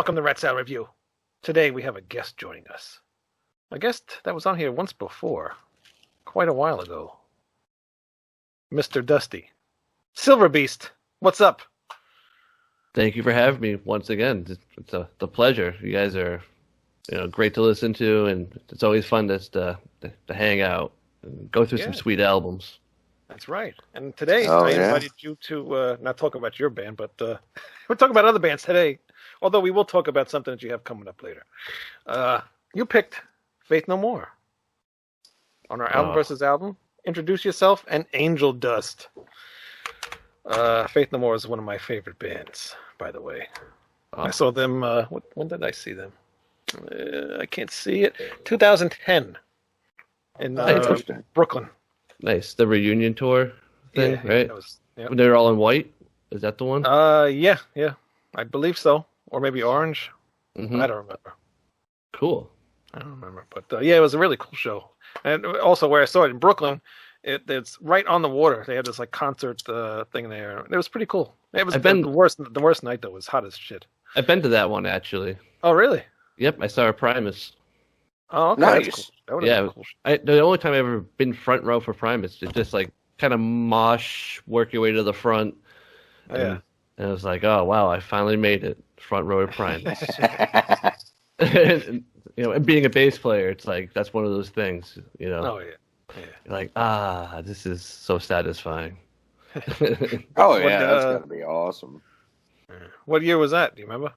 Welcome to Rat Salad Review. Today we have a guest joining us. A guest that was on here once before, quite a while ago. Mr. Dusty. Silver Beast, what's up? Thank you for having me once again. It's a pleasure. You guys are, great to listen to, and it's always fun to hang out and go through some sweet albums. That's right. And today I invited you to not talk about your band, but we're talking about other bands today. Although we will talk about something that you have coming up later. You picked Faith No More on our album versus album. Introduce yourself and Angel Dust. Faith No More is one of my favorite bands, by the way. I saw them. When did I see them? I can't see it. 2010 in Brooklyn. Nice. The reunion tour thing, right? When they're all in white. Is that the one? Yeah. I believe so. Or maybe orange. Mm-hmm. I don't remember. Cool. I don't remember. But it was a really cool show. And also where I saw it in Brooklyn, it's right on the water. They had this concert thing there. It was pretty cool. It was the worst night though. It was hot as shit. I've been to that one actually. Oh really? Yep, I saw a Primus. Oh, okay. Nice. That would have been cool. The only time I've ever been front row for Primus, it's just kind of mosh, work your way to the front. And I was like, oh wow, I finally made it. Front row of Primus. and being a bass player, it's that's one of those things, Oh yeah. You're like, this is so satisfying. Oh yeah, that's gotta be awesome. What year was that? Do you remember?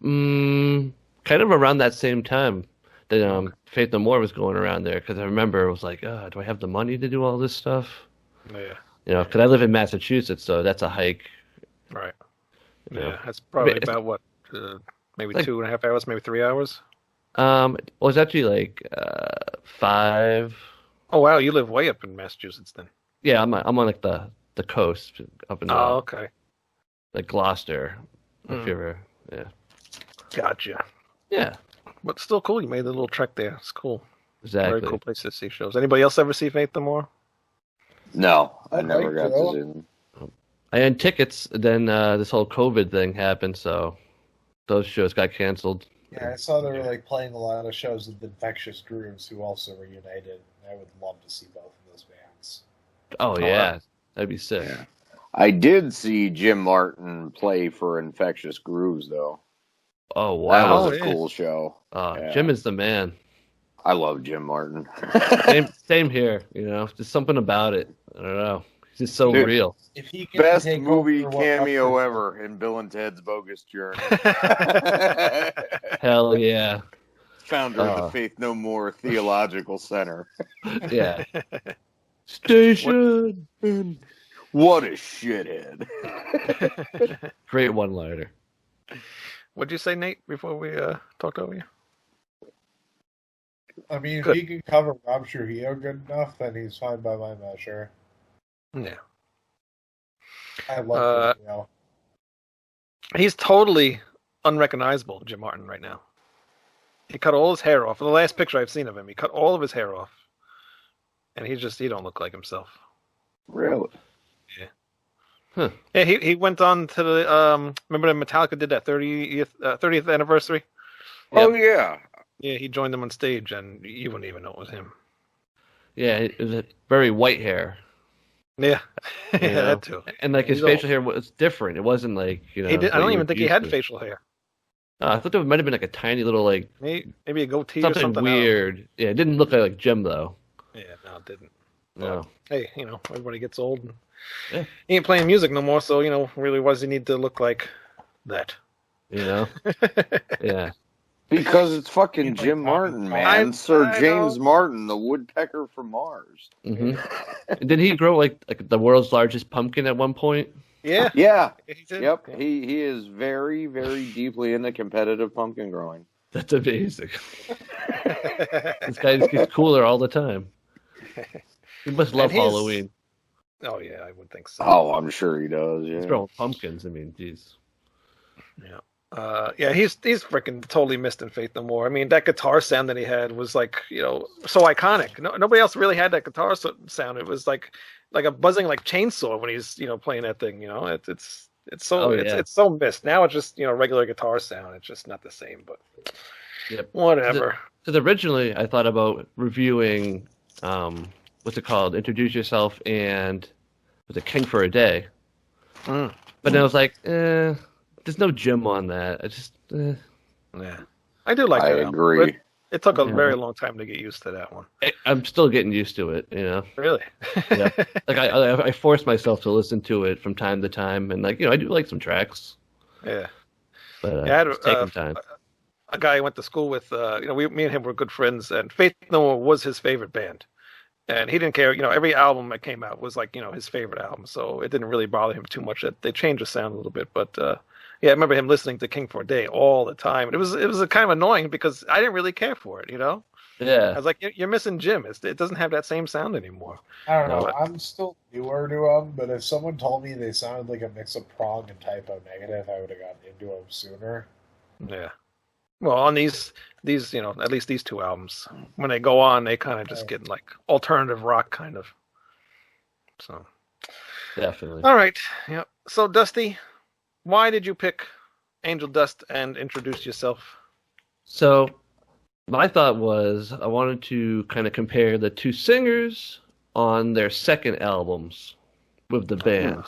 Kind of around that same time that Faith No More was going around there, because I remember it was like, do I have the money to do all this stuff? Yeah. Because I live in Massachusetts, so that's a hike. Right. Yeah, that's probably about what, maybe 2.5 hours, maybe 3 hours. It's actually 5. Oh wow, you live way up in Massachusetts then. Yeah, I'm on the coast up in okay. Gloucester, if you ever, Gotcha. Yeah. But still cool. You made the little trek there. It's cool. Exactly. Very cool place to see shows. Anybody else ever see Faith No More? No, I never got to see them. I had tickets, then this whole COVID thing happened, so those shows got canceled. Yeah, I saw they were playing a lot of shows with Infectious Grooves, who also reunited. I would love to see both of those bands. Oh yeah, that'd be sick. Yeah. I did see Jim Martin play for Infectious Grooves, though. Oh wow, that was a cool show. Jim is the man. I love Jim Martin. same here. Just something about it. I don't know. He's just so real. If he can Best movie cameo ever in Bill and Ted's Bogus Journey. Hell yeah. Founder of the Faith No More Theological Center. Yeah. Station. What a shithead. Great one-liner. What'd you say, Nate, before we talked over you? I mean, if he can cover Rob Trujillo good enough, then he's fine by my measure. Yeah. I love Trujillo. He's totally unrecognizable, Jim Martin, right now. He cut all his hair off. In the last picture I've seen of him, he cut all of his hair off. And he don't look like himself. Really? Yeah. Huh. Yeah, he went on to the, remember when Metallica did that 30th anniversary? Oh, yeah. Yeah, he joined them on stage, and you wouldn't even know it was him. Yeah, it was a very white hair. Yeah, that too. And his facial hair was different. It wasn't I don't even think he had facial hair. I thought there might have been a tiny little maybe a goatee something or something weird. Yeah, it didn't look like Jim though. Yeah, no, it didn't. No. But, hey, everybody gets old. And he ain't playing music no more, so really, what does he need to look like that? Yeah. Because it's fucking Jim Martin, man. Sir James Martin, the woodpecker from Mars. Mm-hmm. Did he grow the world's largest pumpkin at one point? Yeah. Yeah. He did. Yep. He is very, very deeply into competitive pumpkin growing. That's amazing. This guy just gets cooler all the time. He must love Halloween. Oh yeah, I would think so. Oh, I'm sure he does. Yeah. He's growing pumpkins. I mean, geez. Yeah. He's freaking totally missed in Faith No More. I mean, that guitar sound that he had was so iconic. Nobody else really had that guitar sound. It was like a buzzing chainsaw when he's playing that thing. It's It's so it's so missed. Now it's just regular guitar sound. It's just not the same. But whatever. Because originally I thought about reviewing what's it called? Introduce Yourself and was it King for a Day? But then I was like, there's no Jim on that. I just yeah. I do like that. I agree. It took a very long time to get used to that one. I'm still getting used to it, Really? Yeah. Like I force myself to listen to it from time to time, and I do like some tracks. Yeah. But it's taking time. A guy I went to school with, me and him were good friends, and Faith No More was his favorite band. And he didn't care, every album that came out was his favorite album, so it didn't really bother him too much that they changed the sound a little bit. But I remember him listening to King for a Day all the time. And it was kind of annoying because I didn't really care for it, Yeah. I was like, you're missing Jim. It doesn't have that same sound anymore. I don't know. I'm still newer to them, but if someone told me they sounded like a mix of Prong and Typo Negative, I would have gotten into them sooner. Yeah. Well, on these at least these two albums, when they go on, they kind of just get like alternative rock kind of. So. Definitely. All right. Yeah. So, Dusty, why did you pick Angel Dust and Introduce Yourself? So, my thought was I wanted to kind of compare the two singers on their second albums with the band.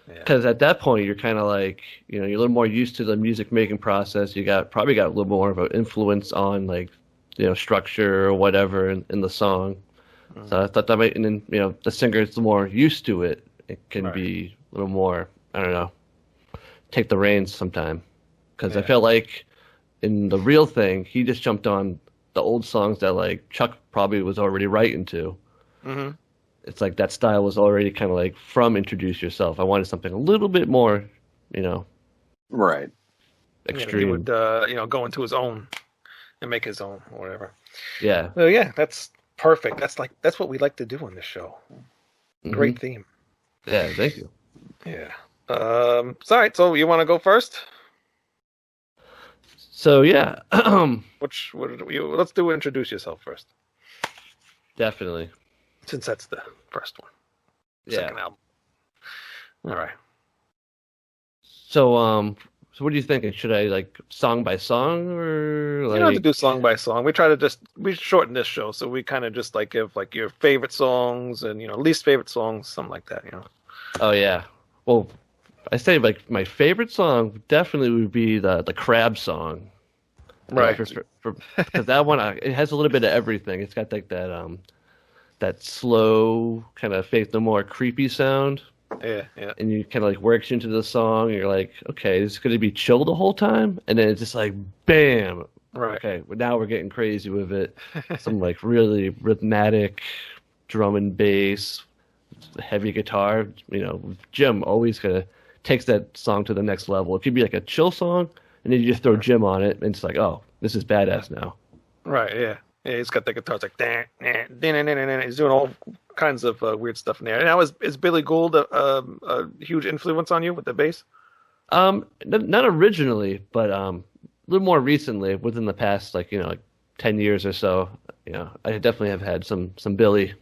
Because at that point, you're kind of like, you're a little more used to the music making process. You probably got a little more of an influence on structure or whatever in the song. So I thought that might, and then, the singer's more used to it. It can be a little more, I don't know, take the reins sometime. Because I felt like in the real thing, he just jumped on the old songs that Chuck probably was already writing to. Mm-hmm. It's like that style was already kind of from Introduce Yourself. I wanted something a little bit more, right, extreme. He would, go into his own and make his own or whatever. Yeah. Well, yeah, that's perfect. That's what we like to do on this show. Great theme. Yeah, thank you. Yeah. All right. So you want to go first? So yeah. Let's do Introduce Yourself first. Definitely. Since that's the first one. Second album. All right. So what are you thinking? Should I song by song or You don't have to do song by song. We shorten this show, so we kind of just give your favorite songs and least favorite songs, something like that, Oh yeah. Well, I say my favorite song definitely would be the Crab song. Right. Because that one it has a little bit of everything. It's got that slow kind of Faith No More creepy sound. Yeah. And you kind of works into the song. And you're like, okay, this is going to be chill the whole time, and then it's just bam. Right. Okay, well, now we're getting crazy with it. Some really rhythmic drum and bass, heavy guitar. Jim always takes that song to the next level. It could be a chill song, and then you just throw Jim on it, and it's oh, this is badass now. Right. Yeah. Yeah, he's got the guitar. It's he's doing all kinds of weird stuff in there. Now, is Billy Gould a huge influence on you with the bass? Not originally, but a little more recently, within the past 10 years or so. I definitely have had some Billy.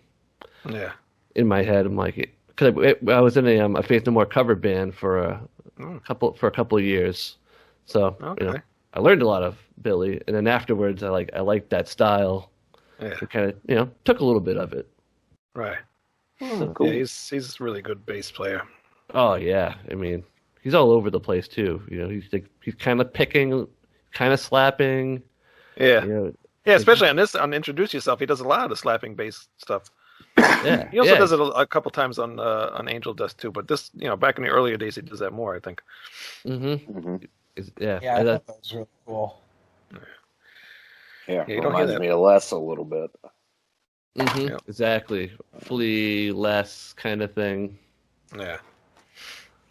Yeah. In my head, I'm because I was in a Faith No More cover band for a couple of years, so I learned a lot of Billy, and then afterwards, I liked that style. Yeah. So kind of took a little bit of it. Right. So, cool. Yeah, he's a really good bass player. Oh yeah, I mean, he's all over the place too. He's kind of picking, kind of slapping. Yeah. Yeah, especially on Introduce Yourself, he does a lot of the slapping bass stuff. Yeah. He also does it a couple times on Angel Dust too, but this, back in the earlier days, he does that more, I think. Mm-hmm. Yeah, I thought that was really cool. Yeah, it reminds me of Les a little bit. Mm-hmm. Yeah. Exactly. Flea, Les kind of thing. Yeah.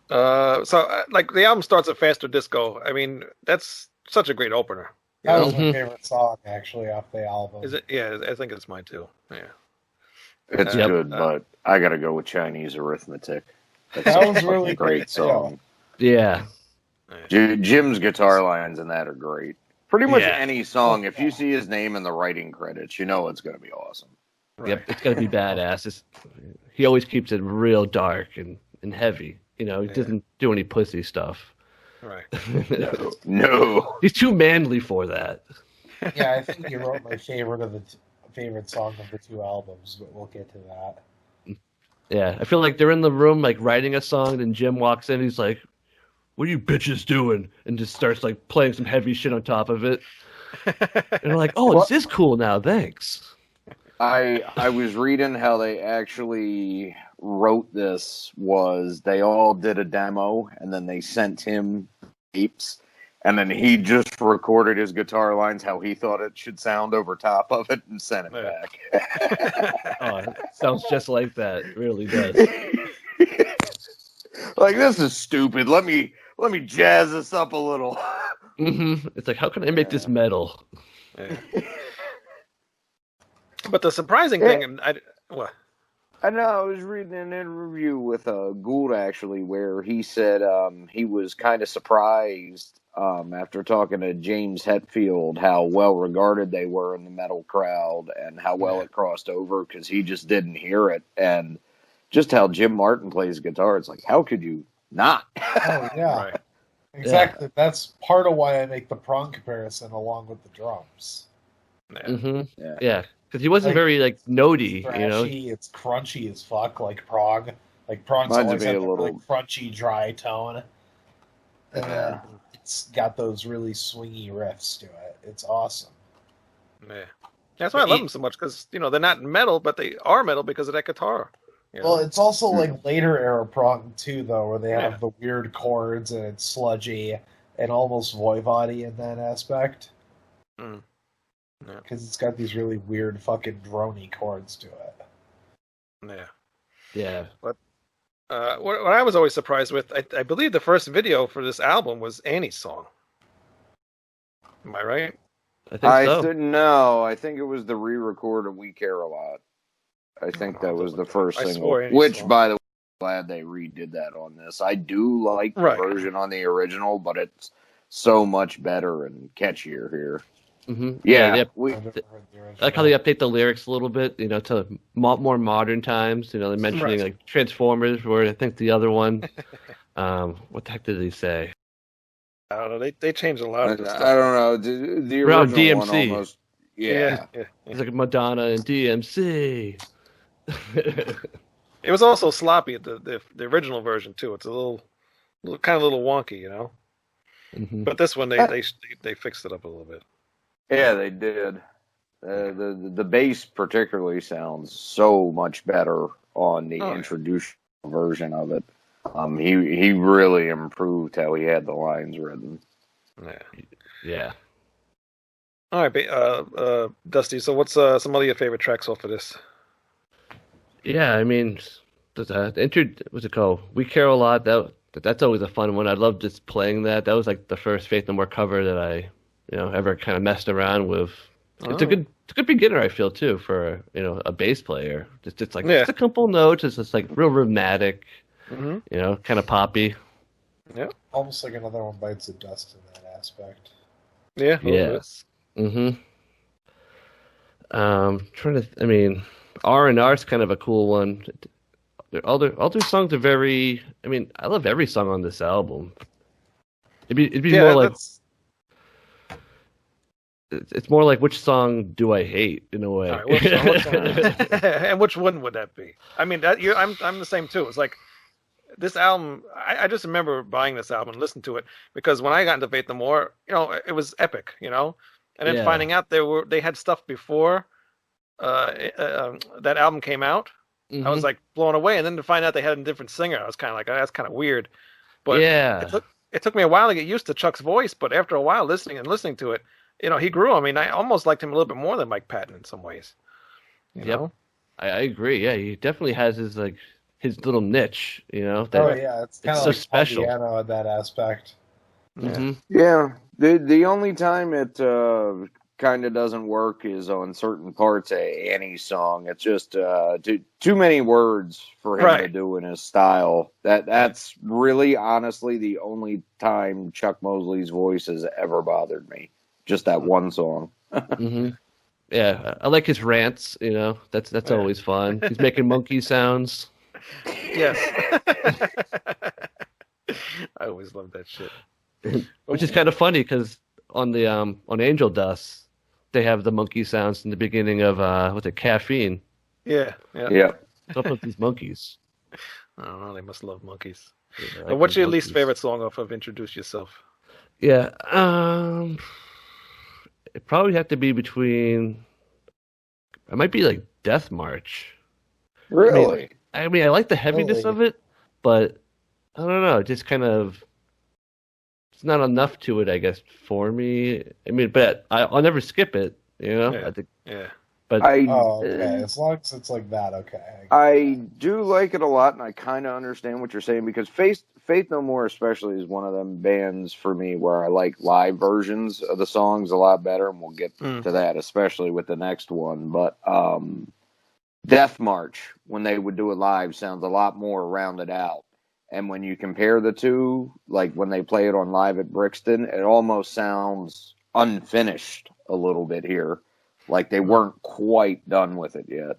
So the album starts at Faster Disco. I mean, that's such a great opener. That was my favorite song, actually, off the album. Is it? Yeah, I think it's mine too. Yeah. It's good, but I got to go with Chinese Arithmetic. That was really great song. Yeah. Jim's guitar lines in that are great. Pretty much any song, if you see his name in the writing credits, you know it's going to be awesome. Right. Yep, it's going to be badass. He always keeps it real dark and heavy. He doesn't do any pussy stuff. Right. No. He's too manly for that. Yeah, I think you wrote my favorite song of the 2 albums, but we'll get to that. Yeah, I feel like they're in the room like writing a song, and Jim walks in. He's like, "What are you bitches doing?" And just starts like playing some heavy shit on top of it. And they're like, "Oh, this is cool now. Thanks." I was reading how they actually wrote this. Was they all did a demo and then they sent him tapes, and then he just recorded his guitar lines how he thought it should sound over top of it and sent it back. Oh, it sounds just like that. It really does. Like, this is stupid. Let me jazz this up a little. Mm-hmm. It's like, how can I make this metal? Yeah. But the surprising thing, what? I know, I was reading an interview with Gould, actually, where he said he was kind of surprised after talking to James Hetfield how well regarded they were in the metal crowd and how well it crossed over, because he just didn't hear it. And just how Jim Martin plays guitar, it's like, how could you not? Oh, yeah. Right. Exactly. Yeah. That's part of why I make the prong comparison along with the drums. Yeah. Mm-hmm. Yeah. Because he wasn't very notey, thrashy, it's crunchy as fuck, like prog. Like prog's always have a really crunchy, dry tone, and then it's got those really swingy riffs to it. It's awesome. Yeah, that's why I love them so much, because they're not metal, but they are metal because of that guitar. Well, it's also like later era prog too, though, where they have the weird chords and it's sludgy and almost voivody in that aspect. Mm. Because it's got these really weird fucking drony chords to it. Yeah. Yeah. But what I was always surprised with, I believe the first video for this album was Annie's song. Am I right? I think so. No, I think it was the re-record of We Care a Lot. I think that was the first single. Which, by the way, I'm glad they redid that on this. I do like the version on the original, but it's so much better and catchier here. Mm-hmm. Yeah, I like how they update the lyrics a little bit, to more modern times. They're mentioning like Transformers, where I think the other one. What the heck did he say? I don't know. They changed a lot of stuff. I don't know. The original DMC. one almost. Yeah. It's like Madonna and DMC. It was also sloppy at the original version too. It's a little wonky, Mm-hmm. But this one they fixed it up a little bit. Yeah, they did. The bass particularly sounds so much better on the introduced version of it. He really improved how he had the lines written. Yeah. All right, Dusty. So what's some of your favorite tracks off of this? Yeah, I mean, what's it called? We Care a Lot. That's always a fun one. I love just playing that. That was like the first Faith No More cover that I ever kind of messed around with. It's a good beginner, I feel, too, for a bass player. It's like just a couple notes. It's just like real rhythmic, kind of poppy. Yeah, almost like Another One Bites the Dust in that aspect. Yeah. Yes. Mm-hmm. R&R's kind of a cool one. All their songs are very. I mean, I love every song on this album. It'd be more like. It's more like, which song do I hate, in a way? All right, which song? And which one would that be? I mean, I'm the same too. It's like this album. I just remember buying this album and listening to it, because when I got into Faith No More, it was epic, and then finding out they had stuff before that album came out. Mm-hmm. I was like blown away, and then to find out they had a different singer, I was kind of like, that's kind of weird. But it took me a while to get used to Chuck's voice. But after a while listening to it, he grew. I mean, I almost liked him a little bit more than Mike Patton in some ways. You know? I agree. Yeah, he definitely has his little niche. It's kind of so like special. Piano in that aspect. Mm-hmm. Yeah, the only time it kind of doesn't work is on certain parts of Annie's song. It's just too many words for him to do in his style. That's really, honestly, the only time Chuck Mosley's voice has ever bothered me. Just that one song. Mm-hmm. Yeah, I like his rants. That's always fun. He's making monkey sounds. Yes. I always love that shit. Which is kind of funny because on the on Angel Dust, they have the monkey sounds in the beginning of what's it, Caffeine. Yeah. What's up with these monkeys? I don't know. They must love monkeys. Yeah, But what's your least favorite song off of Introduce Yourself? Yeah, it probably have to be between. It might be like Death March. Really? I mean, I like the heaviness of it, but I don't know. It just kind of. It's not enough to it, I guess, for me. I mean, but I'll never skip it. You know. Yeah. I think. Yeah. But okay. As long as it's like that, okay. I do like it a lot, and I kind of understand what you're saying because Faith No More, especially, is one of them bands for me where I like live versions of the songs a lot better, and we'll get to that, especially with the next one. But Death March, when they would do it live, sounds a lot more rounded out. And when you compare the two, like when they play it on live at Brixton, it almost sounds unfinished a little bit here. Like they weren't quite done with it yet.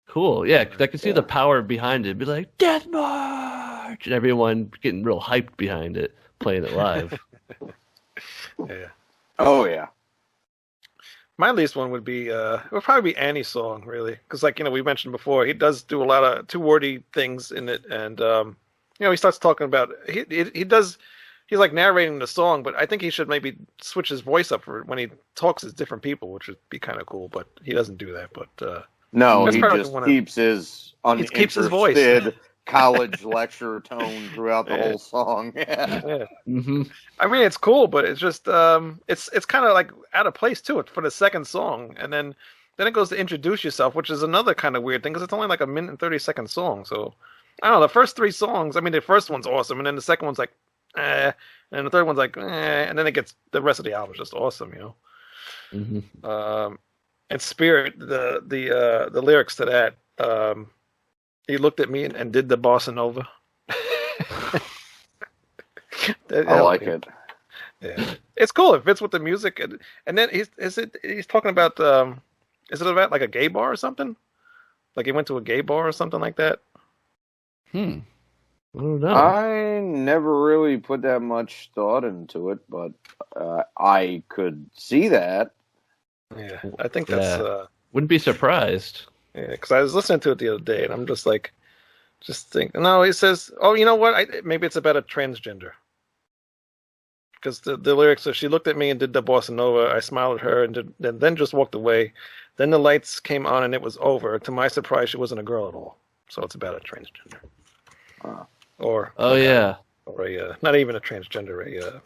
Cool, yeah, because I can see the power behind it. It'd be like, Death March! And everyone getting real hyped behind it, playing it live. Yeah. Oh, yeah. My least one would be, it would probably be Annie's song, really. Because, like, we mentioned before, he does do a lot of two-wordy things in it. And, he starts talking about, he's like narrating the song, but I think he should maybe switch his voice up for when he talks as different people, which would be kind of cool. But he doesn't do that. But no, he just keeps his uninterested college lecture tone throughout the whole song. Yeah. Mm-hmm. I mean, it's cool, but it's just it's kind of like out of place too. It's for the second song, and then it goes to Introduce Yourself, which is another kind of weird thing because it's only like a 1:30 song. So I don't know. The first three songs, I mean, the first one's awesome, and then the second one's like. And the third one's like, and then it gets the rest of the album is just awesome, Mm-hmm. And Spirit, the lyrics to that, he looked at me and did the bossa nova. I like it. Yeah, it's cool. It fits with the music, and then he's talking about is it about like a gay bar or something? Like he went to a gay bar or something like that. I don't know. I never really put that much thought into it, but I could see that. Yeah, I think that's... wouldn't be surprised. Yeah, because I was listening to it the other day, and I'm just like... No, he says... Oh, you know what? Maybe it's about a transgender. Because the lyrics are, she looked at me and did the bossa nova. I smiled at her and then just walked away. Then the lights came on and it was over. To my surprise, she wasn't a girl at all. So it's about a transgender. Or not even a transgender,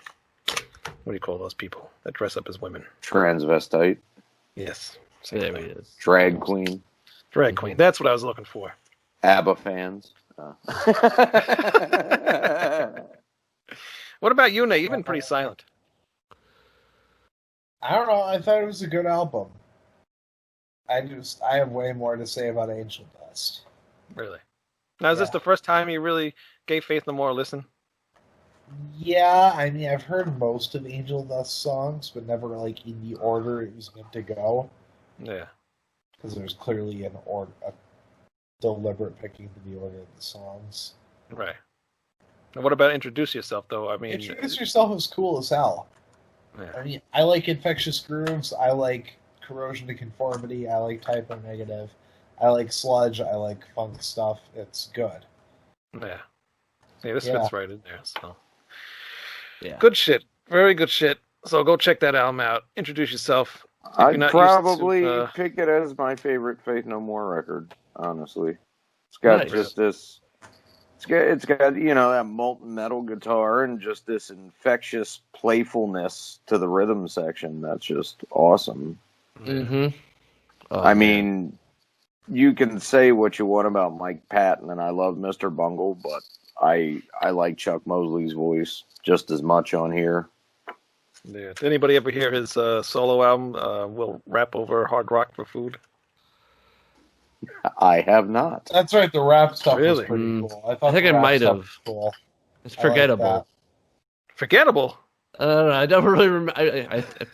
what do you call those people that dress up as women? Transvestite. Yes. There he is. Drag queen. Drag queen. That's what I was looking for. ABBA fans. What about you, Nate? You've been pretty silent. I don't know. I thought it was a good album. I have way more to say about Angel Dust. Really? Now, is this the first time you really gave Faith No More a listen? Yeah, I mean, I've heard most of Angel Dust songs, but never like in the order it was meant to go. Yeah. Because there's clearly a deliberate picking to the order of the songs. Right. And what about Introduce Yourself, though? I mean... Introduce Yourself is cool as hell. Yeah. I mean, I like Infectious Grooves, I like Corrosion to Conformity, I like Typo Negative. I like sludge. I like funk stuff. It's good. Yeah. Yeah, this fits right in there. So, yeah, good shit. Very good shit. So go check that album out. Introduce Yourself. I'd probably pick it as my favorite Faith No More record. Honestly, it's got just this. It's got that molten metal guitar and just this infectious playfulness to the rhythm section. That's just awesome. Mm-hmm. I mean. You can say what you want about Mike Patton, and I love Mr. Bungle, but I like Chuck Mosley's voice just as much on here. Yeah. Did anybody ever hear his solo album, We'll Rap Over Hard Rock for Food? I have not. That's right, the rap stuff was pretty cool. I think I might have. Cool. It's forgettable. Like forgettable? I never really remember.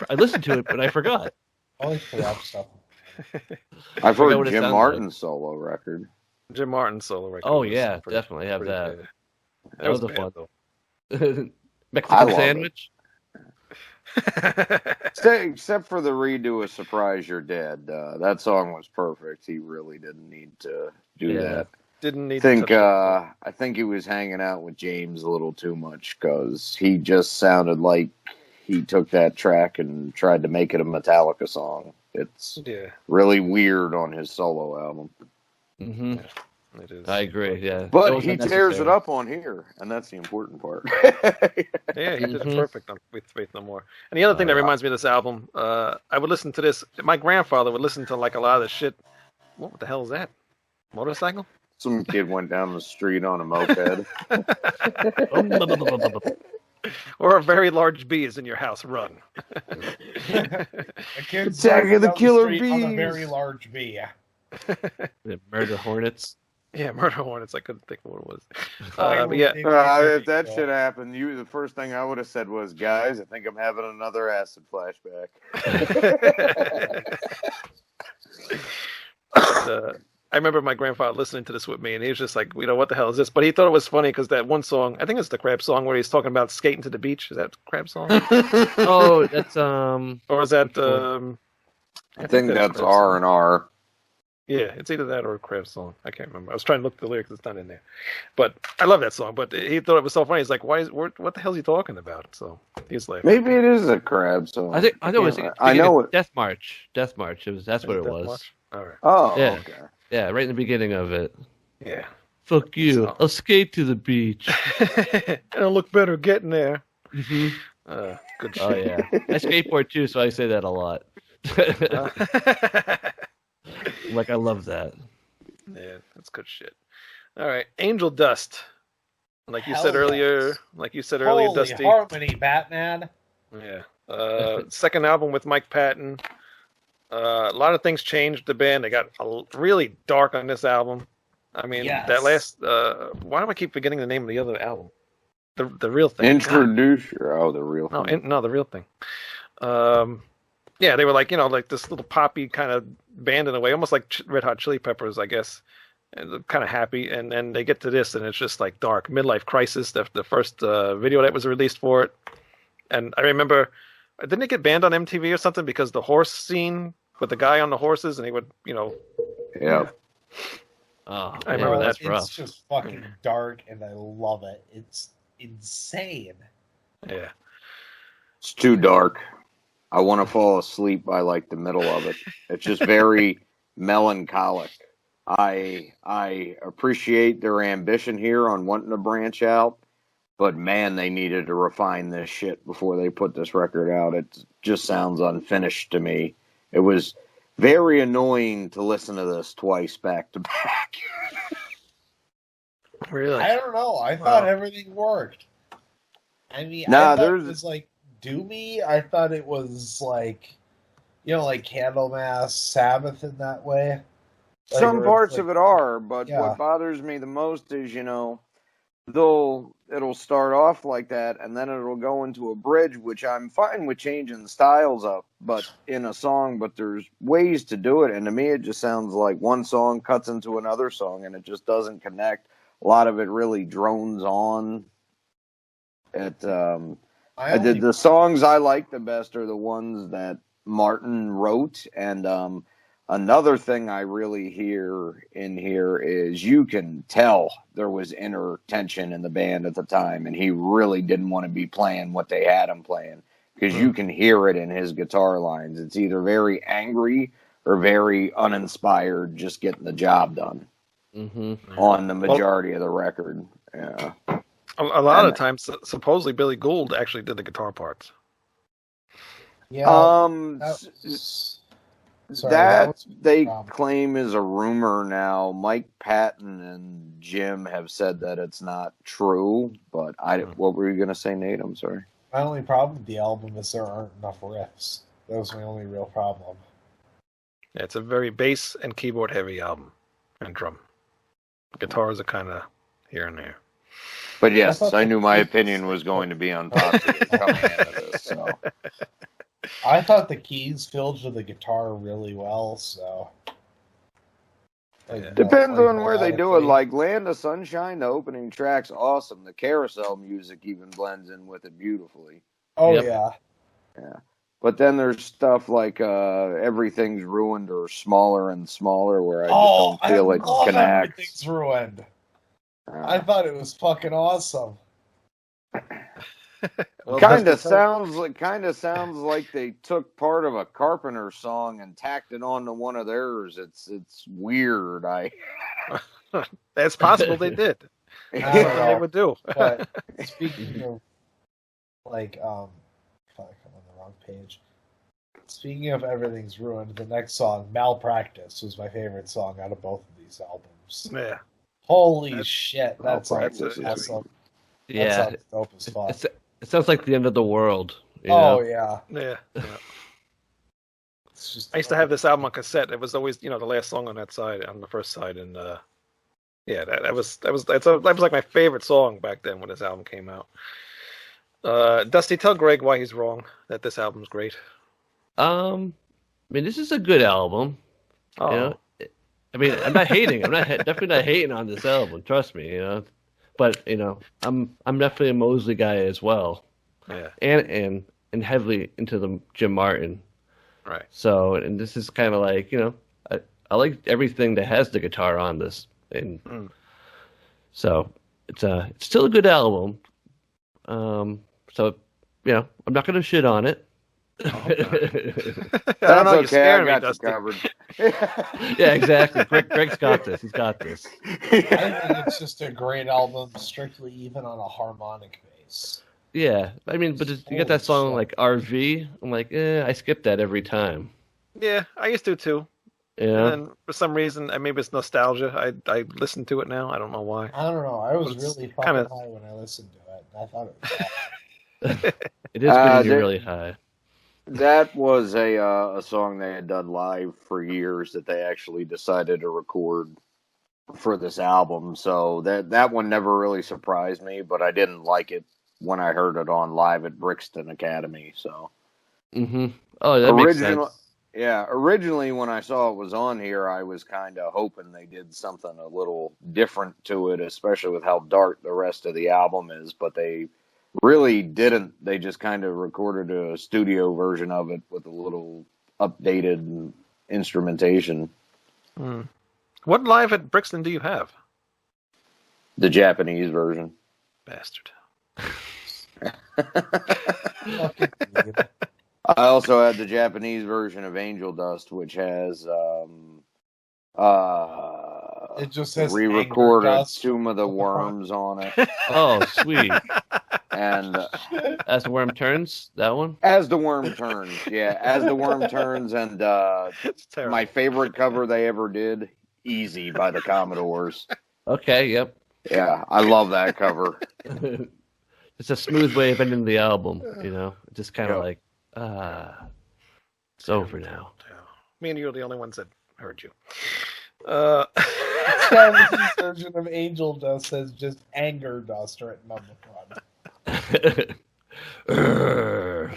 I listened to it, but I forgot. I like the rap stuff. I've heard Jim Martin's solo record. Jim Martin solo record. Oh yeah, definitely have that. Good. That was a fun though. Mexican sandwich. Except for the redo of "Surprise You're Dead," that song was perfect. He really didn't need to do that. Didn't need. I think he was hanging out with James a little too much because he just sounded like he took that track and tried to make it a Metallica song. It's really weird on his solo album. Mm-hmm. Yeah, it is. I agree. Yeah, but he tears it up on here, and that's the important part. Yeah, he did it perfect with Faith No More. And the other thing that reminds me of this album, I would listen to this. My grandfather would listen to like a lot of this shit. What the hell is that? Motorcycle? Some kid went down the street on a moped. Or a very large bee is in your house. Run. A kid attacking the killer bees. On a very large bee. Murder hornets. Yeah, murder hornets. I couldn't think of what it was. But yeah, if that shit happened, the first thing I would have said was, "Guys, I think I'm having another acid flashback." I remember my grandfather listening to this with me, and he was just like, what the hell is this? But he thought it was funny because that one song, I think it's the Crab song, where he's talking about skating to the beach. Is that the Crab song? Oh, that's or is that I think that's R&R. Yeah, it's either that or a Crab song. I can't remember. I was trying to look at the lyrics. It's not in there. But I love that song. But he thought it was so funny. He's like, what the hell is he talking about? So he's laughing. Maybe it is a Crab song. I know it. Death March. That's what it was. March? All right. Oh, yeah. Okay. Yeah, right in the beginning of it. Yeah. Fuck you. I'll skate to the beach. It'll look better getting there. Mm-hmm. Good shit. Oh, yeah. I skateboard too, so I say that a lot. Like, I love that. Yeah, that's good shit. All right. Angel Dust. Like you said earlier, Holy Dusty. harmony, Batman. Yeah. Second album with Mike Patton. A lot of things changed the band. They got really dark on this album. I mean, that last. Why do I keep forgetting the name of the other album? The real thing. The real thing. No, the real thing. Yeah, they were like this little poppy kind of band in a way, almost like Red Hot Chili Peppers, I guess. And kind of happy, and then they get to this, and it's just like dark. Midlife Crisis, the first video that was released for it. And I remember, didn't it get banned on MTV or something because the horse scene with the guy on the horses, and he would, Yeah. Oh, I remember that. It's rough. Just fucking dark, and I love it. It's insane. Yeah. It's too dark. I want to fall asleep by like the middle of it. It's just very melancholic. I appreciate their ambition here on wanting to branch out, but man, they needed to refine this shit before they put this record out. It just sounds unfinished to me. It was very annoying to listen to this twice back to back. Really? I don't know. I thought everything worked. I mean, I thought it was like doomy. I thought it was like, like Candlemass, Sabbath in that way. Like, some parts of it are, but what bothers me the most is, it'll start off like that, and then it'll go into a bridge, which I'm fine with changing the styles up, but in a song, but there's ways to do it, and to me it just sounds like one song cuts into another song, and it just doesn't connect. A lot of it really drones on. The songs I like the best are the ones that Martin wrote, and another thing I really hear in here is you can tell there was inner tension in the band at the time, and he really didn't want to be playing what they had him playing, because you can hear it in his guitar lines. It's either very angry or very uninspired, just getting the job done on the majority of the record. Yeah. A lot of times, supposedly Billy Gould actually did the guitar parts. Yeah. That they claim is a rumor now. Mike Patton and Jim have said that it's not true, but what were you going to say, Nate? I'm sorry. My only problem with the album is there aren't enough riffs. That was my only real problem. Yeah, it's a very bass and keyboard heavy album, and drum. Guitars are kind of here and there. But yes, I knew my opinion was going to be unpopular coming into this. So. I thought the keys filled to the guitar really well, so. Depends on where they do it. Like Land of Sunshine, the opening track's awesome. The carousel music even blends in with it beautifully. Oh, yeah. Yeah. But then there's stuff like Everything's Ruined or Smaller and Smaller where I just don't feel it connects. Everything's Ruined. I thought it was fucking awesome. Well, kind of sounds like they took part of a Carpenter song and tacked it onto one of theirs. It's weird. That's possible they did. That's what they would do. But speaking of like I'm on the wrong page. Speaking of Everything's Ruined, the next song, Malpractice, was my favorite song out of both of these albums. Yeah. Holy shit, that's awesome. Yeah. That sounds dope as fuck. It sounds like the end of the world. Oh, yeah. Yeah. I used to have this album on cassette. It was always, the last song on that side, on the first side, and that was like my favorite song back then when this album came out. Dusty, tell Greg why he's wrong that this album's great. I mean, this is a good album. Oh. I mean, I'm not hating. I'm definitely not hating on this album. Trust me, But I'm definitely a Mosley guy as well. Yeah. And heavily into the Jim Martin. Right. So, and this is kind of like, I like everything that has the guitar on this, and so it's still a good album. So, I'm not gonna shit on it. That's okay. I got you covered. Yeah, exactly. Greg's got this. He's got this. I think it's just a great album, strictly even on a harmonic bass. Yeah, I mean, but you get that song like RV. I'm like, I skip that every time. Yeah, I used to too. Yeah. And for some reason, maybe it's nostalgia. I listen to it now. I don't know why. I don't know. I was really fucking high when I listened to it. I thought it was awesome. It is when you're really high. That was a song they had done live for years that they actually decided to record for this album. So that one never really surprised me, but I didn't like it when I heard it on live at Brixton Academy. So, Oh, that makes sense. Yeah, originally when I saw it was on here, I was kind of hoping they did something a little different to it, especially with how dark the rest of the album is. But they really didn't. They just kind of recorded a studio version of it with a little updated instrumentation. What live at Brixton do you have? The Japanese version. Bastard. I also had the Japanese version of Angel Dust, which has it just says re-recorded Tomb of the Worms on it. Oh, sweet. And As the Worm Turns, that one? As the Worm Turns, yeah. As the Worm Turns, and my favorite cover they ever did, Easy by the Commodores. Okay, yep. Yeah, I love that cover. It's a smooth way of ending the album, Just kind of like, it's over now. Me and you are the only ones that heard you. Travis's version of Angel Dust says just Anger Dust written on the front. There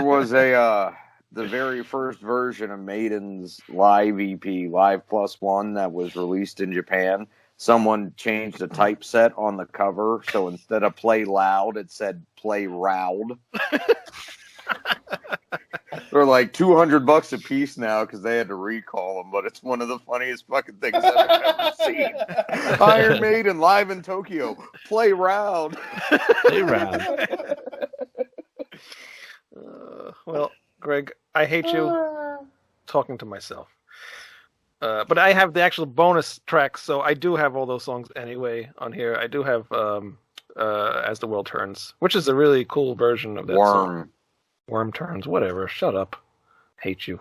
was the very first version of Maiden's live EP, Live Plus One, that was released in Japan. Someone changed the typeset on the cover, so instead of play loud, it said play roud. They're like $200 a piece now because they had to recall them, but it's one of the funniest fucking things I've ever seen. Iron Maiden live in Tokyo. Play round. Play round. Well, Greg, I hate you talking to myself. But I have the actual bonus tracks, so I do have all those songs anyway on here. I do have As the World Turns, which is a really cool version of that song. Worm Turns, whatever. Shut up. Hate you.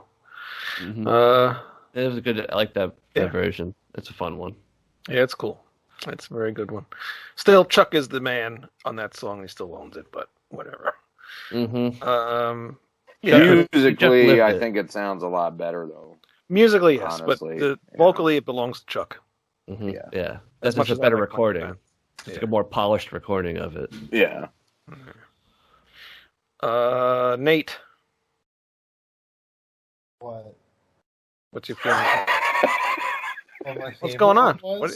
It was a good. I like that version. It's a fun one. Yeah, it's cool. It's a very good one. Still, Chuck is the man on that song. He still owns it, but whatever. Musically, I think it sounds a lot better, though. Musically, yes, honestly, but vocally, it belongs to Chuck. Yeah. That's much a better recording. It's like a more polished recording of it. Yeah. Nate. What? What's your feeling? What's going on? What?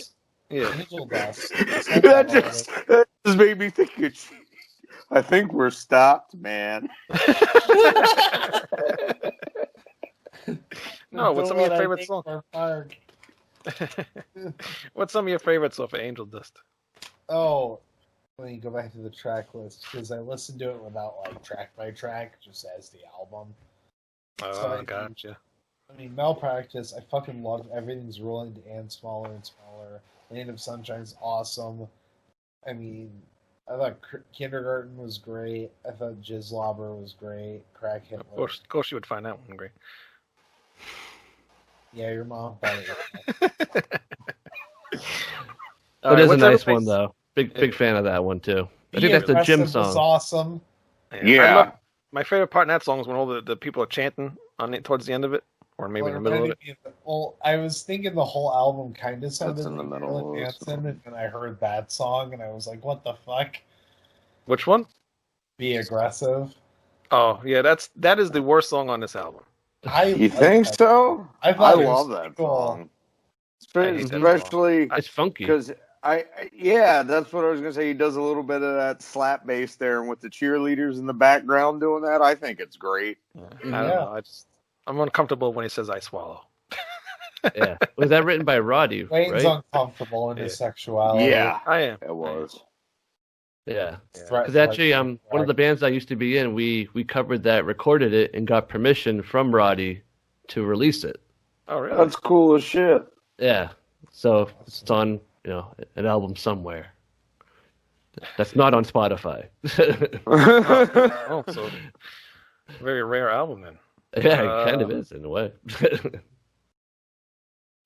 Yeah. Angel Dust. That just made me think. I think we're stopped, man. No, what's some of your favorite songs? What's some of your favorites off of Angel Dust? Oh, let me go back to the track list because I listened to it without like track by track, just as the album. Oh, so gotcha. I mean, Malpractice. I fucking love Everything's Ruined and Smaller and Smaller. Land of Sunshine's awesome. I mean, I thought Kindergarten was great. I thought Jizzlobber was great. Crackhead. Of course, you would find that one great. Yeah, your mom thought it was. It is a nice one, though. Big fan of that one, too. I think that's the gym song. Was awesome. Yeah. My favorite part in that song is when all the people are chanting on it towards the end of it, or maybe in the middle of it. Well, I was thinking the whole album kind of sounded in the middle, and I heard that song, and I was like, what the fuck? Which one? Be Aggressive. Oh, yeah, that is the worst song on this album. You think so? I love that song. Especially it's funky. Because that's what I was gonna say. He does a little bit of that slap bass there, and with the cheerleaders in the background doing that, I think it's great. I don't know. I'm uncomfortable when he says "I swallow." Yeah, was that written by Roddy? Wayne's right? uncomfortable in his sexuality. Yeah, I am. It was. Yeah, because actually, one of the bands I used to be in, we covered that, recorded it, and got permission from Roddy to release it. Oh, really? That's cool as shit. Yeah, so it's on an album somewhere. That's not on Spotify. So very rare album then. Yeah, it kind of is in a way.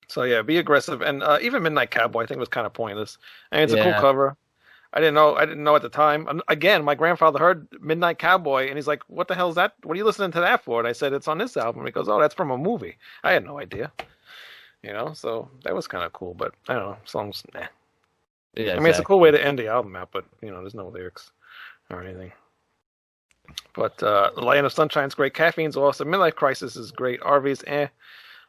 So yeah, Be Aggressive, and even Midnight Cowboy I think was kind of pointless. And it's a cool cover. I didn't know at the time. Again, my grandfather heard Midnight Cowboy, and he's like, "What the hell is that? What are you listening to that for?" And I said, "It's on this album." He goes, "Oh, that's from a movie." I had no idea. So that was kind of cool. But I don't know, songs. Nah. Yeah, I mean, it's a cool way to end the album out, but there's no lyrics or anything. But Land of Sunshine's great. Caffeine's awesome. Midlife Crisis is great. RV's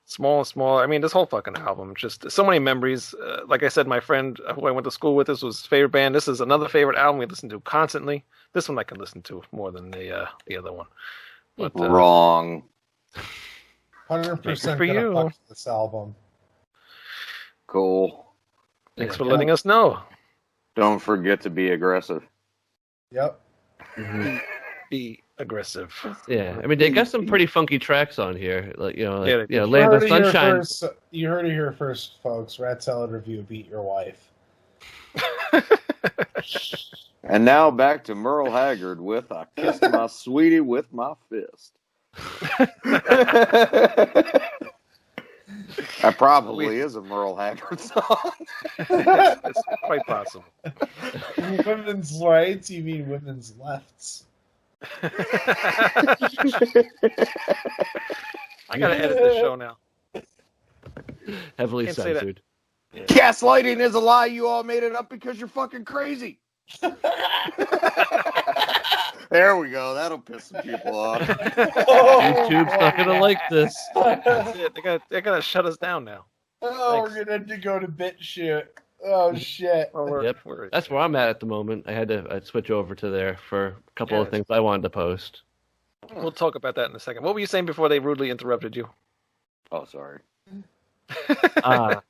Small and Smaller. I mean, this whole fucking album, just so many memories. Like I said, my friend who I went to school with, this was his favorite band. This is another favorite album we listen to constantly. This one I can listen to more than the other one. But, wrong. 100% for you. Fuck this album. Cool. Thanks for letting us know. Don't forget to be aggressive. Yep. Mm-hmm. Be aggressive. Yeah, I mean they got some pretty funky tracks on here, Land of Sunshine. You heard it here first, folks. Rat Salad Review, Beat Your Wife. And now back to Merle Haggard with "I Kissed My Sweetie with My Fist." That probably is a Merle Haggard song. It's quite possible. Women's rights? You mean women's lefts? I gotta edit this show now. Heavily censored. Yeah. Gaslighting is a lie. You all made it up because you're fucking crazy. There we go. That'll piss some people off. YouTube's not gonna like this. That's it. They're gonna shut us down now. Oh, Thanks. We're gonna have to go to BitChute. Oh shit. That's where I'm at the moment. I'd switch over to there for a couple of things I wanted to post. We'll talk about that in a second. What were you saying before they rudely interrupted you? Oh, sorry. I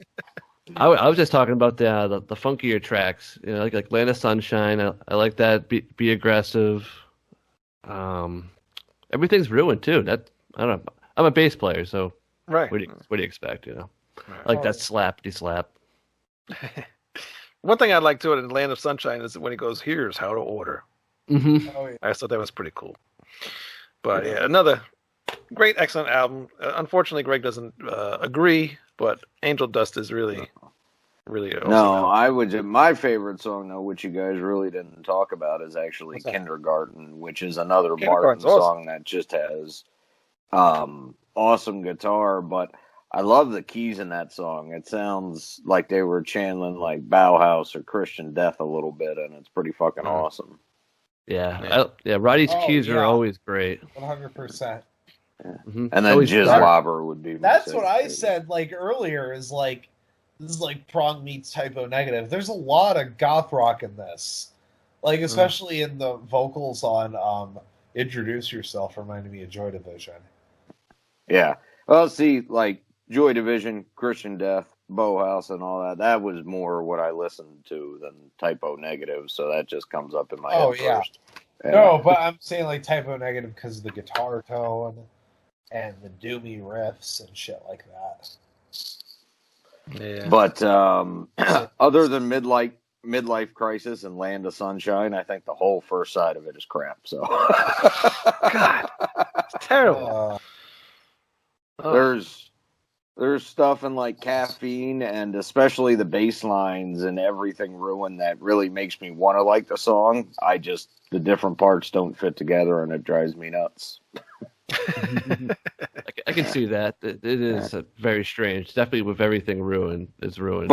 was just talking about the funkier tracks, like Land of Sunshine. I like that. Be Aggressive. Everything's Ruined too. I don't know. I'm a bass player, so right. What do you expect? Right. I like that slappity slap. One thing I like to it in Land of Sunshine is when he goes, "Here's how to order." Mm-hmm. Oh, yeah. I thought that was pretty cool. But yeah, another great, excellent album. Unfortunately, Greg doesn't agree, but Angel Dust is really awesome. No, I would. My favorite song, though, which you guys really didn't talk about, is actually Kindergarten, which is another Martin song that just has awesome guitar, but I love the keys in that song. It sounds like they were channeling like Bauhaus or Christian Death a little bit, and it's pretty fucking awesome. Yeah. Roddy's keys are always great. 100%. Mm-hmm. And then Jizzlobber would be. That's what I said like earlier. Is like this is like Prong meets Typo Negative. There's a lot of goth rock in this, like especially in the vocals on "Introduce Yourself." Reminded me of Joy Division. Yeah, well, see, like Joy Division, Christian Death, Bauhaus, and all that. That was more what I listened to than Typo Negative, so that just comes up in my head first. Yeah. No, but I'm saying like Typo Negative because of the guitar tone and the doomy riffs and shit like that. Yeah. But other than Midlife Crisis and Land of Sunshine, I think the whole first side of it is crap. So, God, it's terrible. There's stuff in like Caffeine and especially the bass lines and Everything Ruined that really makes me want to like the song. The different parts don't fit together and it drives me nuts. I can see that. It is very strange. Definitely with Everything Ruined is ruined.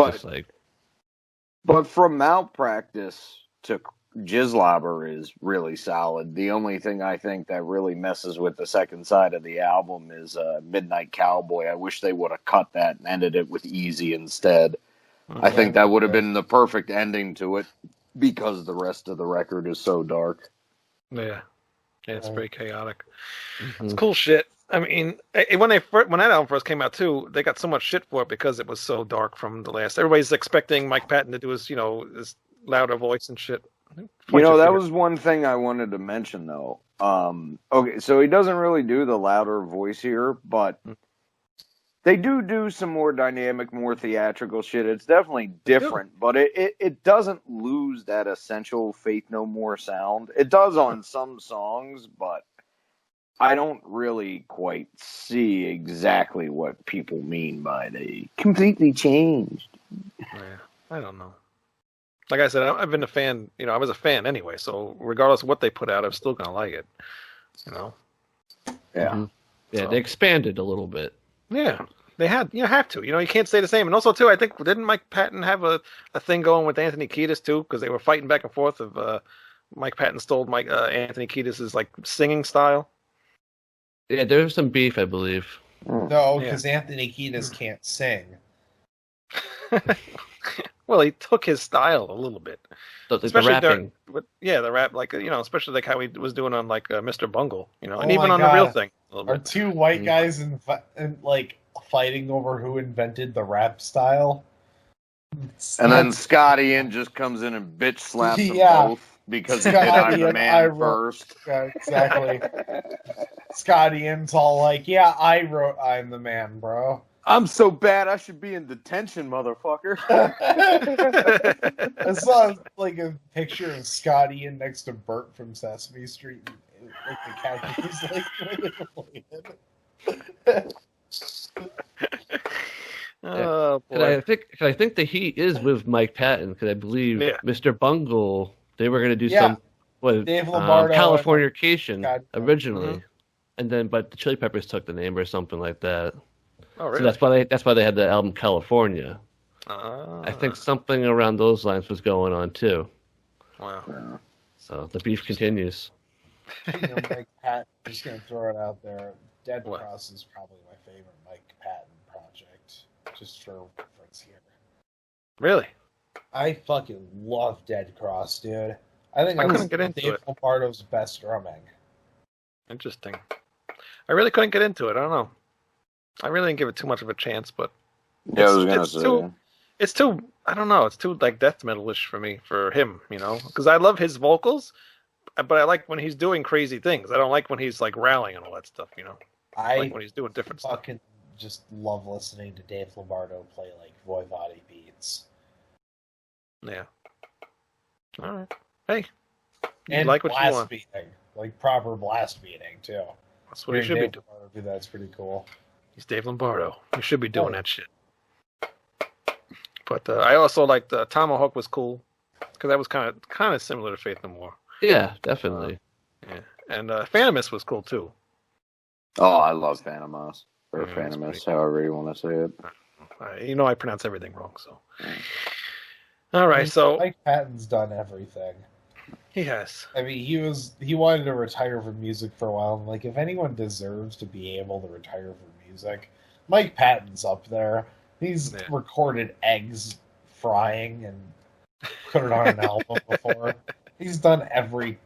But from Malpractice to Jizzlobber is really solid. The only thing I think that really messes with the second side of the album is Midnight Cowboy. I wish they would have cut that and ended it with Easy instead. I think that would have been the perfect ending to it because the rest of the record is so dark. Yeah, it's very chaotic. It's cool shit. I mean, when that album first came out too, they got so much shit for it because it was so dark from the last. Everybody's expecting Mike Patton to do his louder voice and shit. That was one thing I wanted to mention, though. Okay, so he doesn't really do the louder voice here, but they do some more dynamic, more theatrical shit. It's definitely different, but it doesn't lose that essential Faith No More sound. It does on some songs, but I don't really quite see exactly what people mean by they completely changed. Yeah, I don't know. Like I said, I've been a fan. I was a fan anyway. So regardless of what they put out, I'm still gonna like it. Yeah. Yeah, so. They expanded a little bit. Yeah, they had. You have to. You can't stay the same. And also too, I think didn't Mike Patton have a thing going with Anthony Kiedis too? Because they were fighting back and forth of Mike Patton stole Anthony Kiedis' like singing style. Yeah, there was some beef, I believe. No, because Anthony Kiedis can't sing. Well, he took his style a little bit, especially the rapping. The rap, especially like how he was doing on like Mr. Bungle, and even on The Real Thing. Are two white guys and fighting over who invented the rap style? And then Scotty Ian just comes in and bitch slaps them both because he did I'm the man first. Yeah, exactly. Scotty Ian's all like, "Yeah, I wrote I'm the man, bro." I'm so bad I should be in detention, motherfucker. I saw like a picture of Scotty Ian next to Bert from Sesame Street. And, like the cat was Oh boy! I think the heat is with Mike Patton because I believe Mr. Bungle they were going to do some Californication originally, and then but the Chili Peppers took the name or something like that. Oh, really? So that's why they had the album California. I think something around those lines was going on too. Wow. Yeah. So the beef continues. Mike Patton, I'm just gonna throw it out there. Dead Cross is probably my favorite Mike Patton project, just for reference here. Really? I fucking love Dead Cross, dude. I think I couldn't get into Dave Lombardo's best drumming. Interesting. I really couldn't get into it. I don't know. I really didn't give it too much of a chance, but it's too. I don't know. It's too like death metal-ish for me, for him. Because I love his vocals, but I like when he's doing crazy things. I don't like when he's like rallying and all that stuff. I like when he's doing different stuff. I just love listening to Dave Lombardo play like Voivode beats. Yeah. All right. Hey. And like what blast you want. beating, like proper blast beating too. That's what he should be doing. That's pretty cool. He's Dave Lombardo. He should be doing that shit. But I also liked Tomahawk was cool because that was kind of similar to Faith No More. Yeah, definitely. Yeah, and Phantomus was cool too. Oh, I love Phantomus or Phantomus, however you want to say it. I pronounce everything wrong, so. All right, so Mike Patton's done everything. He has. I mean, he wanted to retire from music for a while. And like, if anyone deserves to be able to retire from music, Mike Patton's up there. He's recorded eggs frying and put it on an album before. He's done everything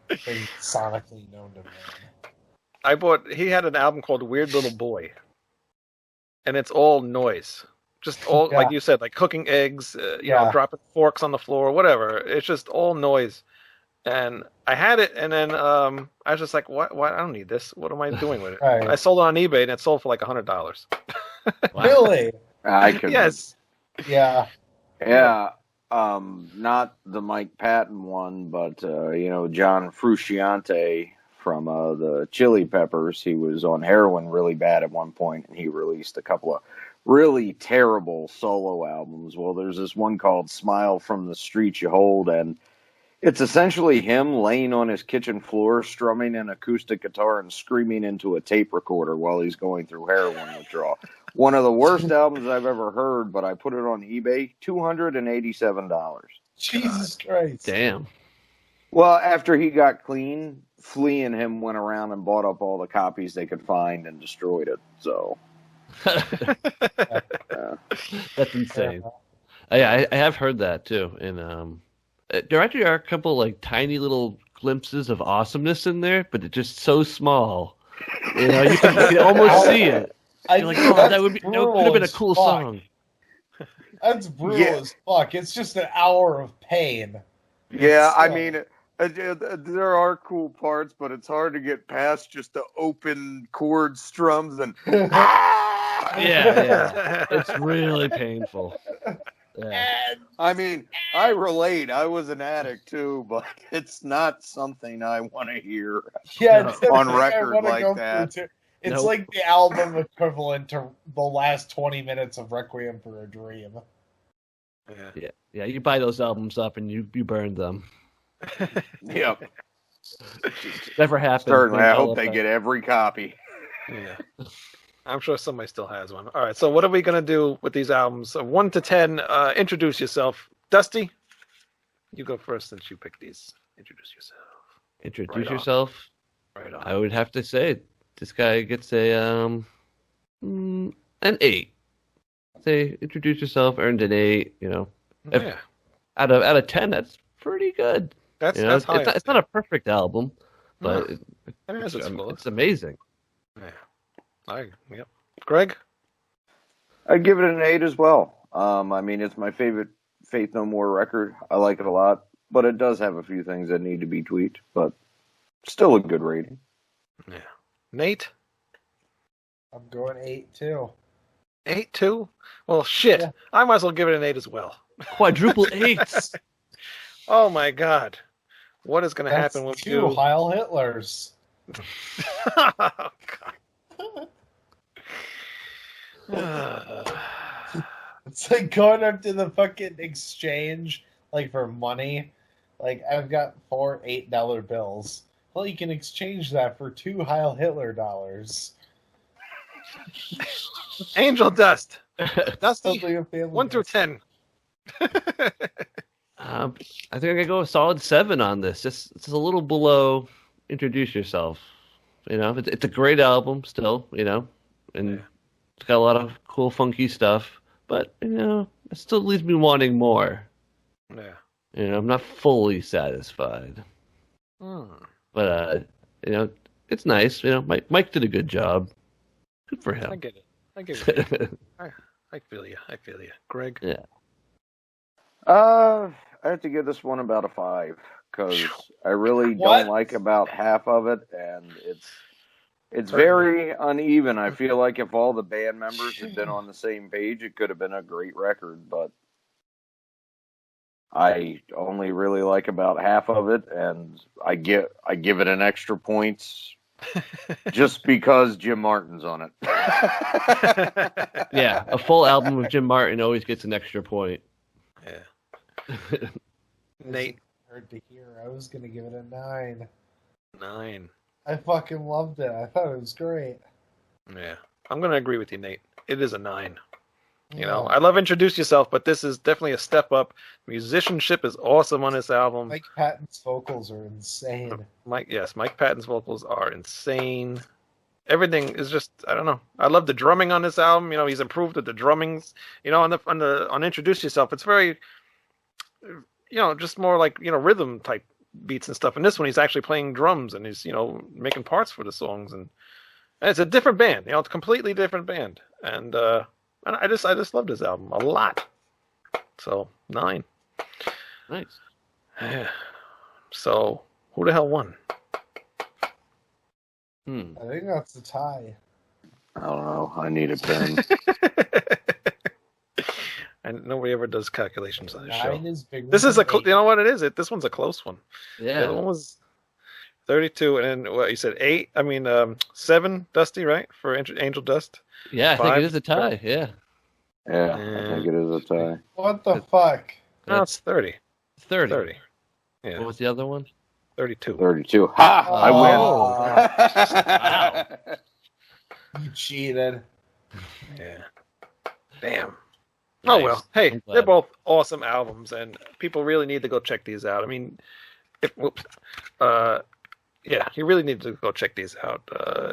sonically known to man. He had an album called Weird Little Boy. And it's all noise. Just all, like you said, like cooking eggs, you know, dropping forks on the floor, whatever. It's just all noise. And I had it, and then I was just like, what? I don't need this. What am I doing with it? Right. I sold it on eBay, and it sold for like $100. Really? I could. Yes. Yeah. Yeah. Not the Mike Patton one, but you know, John Frusciante from the Chili Peppers. He was on heroin really bad at one point, and he released a couple of really terrible solo albums. Well, there's this one called Smile from the Streets You Hold, and it's essentially him laying on his kitchen floor, strumming an acoustic guitar and screaming into a tape recorder while he's going through heroin withdrawal. One of the worst albums I've ever heard, but I put it on eBay, $287. Jesus Christ. Damn. Well, after he got clean, Flea and him went around and bought up all the copies they could find and destroyed it. So that's insane. I have heard that too. And there actually are a couple like tiny little glimpses of awesomeness in there, but it's just so small. You know, you can almost see it. You're like, oh, that could have been a cool song. That's brutal as fuck. It's just an hour of pain. Yeah, I mean, there are cool parts, but it's hard to get past just the open chord strums and. Yeah, it's really painful. Yeah. I mean, I relate. I was an addict too, but it's not something I want to hear on record like that. It's like the album equivalent to the last 20 minutes of Requiem for a Dream. Yeah. You buy those albums up and you burn them. Yep. Never happened. Certainly, I hope they get every copy. Yeah. I'm sure somebody still has one. All right, so what are we going to do with these albums? 1 to 10, introduce yourself. Dusty, you go first since you picked these. Introduce yourself. Introduce yourself? Right on. I would have to say this guy gets an 8. Say, introduce yourself, earned an 8, you know. Out of 10, that's pretty good. That's high. It's not a perfect album, but it's amazing. Yeah. Yep. Greg? I'd give it an 8 as well. I mean, it's my favorite Faith No More record. I like it a lot, but it does have a few things that need to be tweaked, but still a good rating. Yeah. Nate? I'm going 8 too. 8 too? Well, shit. Yeah. I might as well give it an 8 as well. Quadruple 8s. Oh my God. What is going to happen with you? 2 Heil Hitlers. Oh, God. It's like going up to the fucking exchange, like for money. Like, I've got 4 $8 bills. Well, you can exchange that for 2 Heil Hitler dollars. Angel Dust. Dusty, 1 through 10. I think I'm going to go a solid 7 on this. It's a little below Introduce Yourself. You know, it's a great album still, you know, and it's got a lot of cool, funky stuff, but, you know, it still leaves me wanting more. Yeah. You know, I'm not fully satisfied. But, you know, it's nice. You know, Mike did a good job. Good for him. I get it. I get it. I feel you. Greg? Yeah. I have to give this one about a 5. Because I really don't like about half of it, and it's very uneven. I feel like if all the band members had been on the same page, it could have been a great record, but I only really like about half of it, and I give it an extra points just because Jim Martin's on it. Yeah, a full album with Jim Martin always gets an extra point. Yeah. Nate? Hard to hear. I was going to give it a 9. 9. I fucking loved it. I thought it was great. Yeah. I'm going to agree with you, Nate. It is a 9. You know, I love Introduce Yourself, but this is definitely a step up. Musicianship is awesome on this album. Mike Patton's vocals are insane. Mike Patton's vocals are insane. everything is just, I don't know. I love the drumming on this album. You know, he's improved with the drummings. You know, on Introduce Yourself, it's very, you know, just more like, you know, rhythm type beats and stuff. And this one, he's actually playing drums and he's, you know, making parts for the songs. And it's a different band. You know, it's a completely different band. And I just love this album a lot. So 9. Nice. Yeah. So who the hell won? I think that's the tie. I don't know. I need a pen. And nobody ever does calculations on this show. This is you know what it is? This one's a close one. Yeah. The other one was 32, and then what you said 8. I mean 7, Dusty, right? For Angel Dust. Yeah, I 5, think it is a tie. Yeah. Yeah, I think it is a tie. What the fuck? No, it's 30. 30. 30. Yeah. What was the other one? 32. 32. Ha! I win. Wow. You cheated. Yeah. Damn. Oh Nice. well. Hey, I'm glad. they're both awesome albums, and people really need to go check these out. I mean, yeah, you really need to go check these out.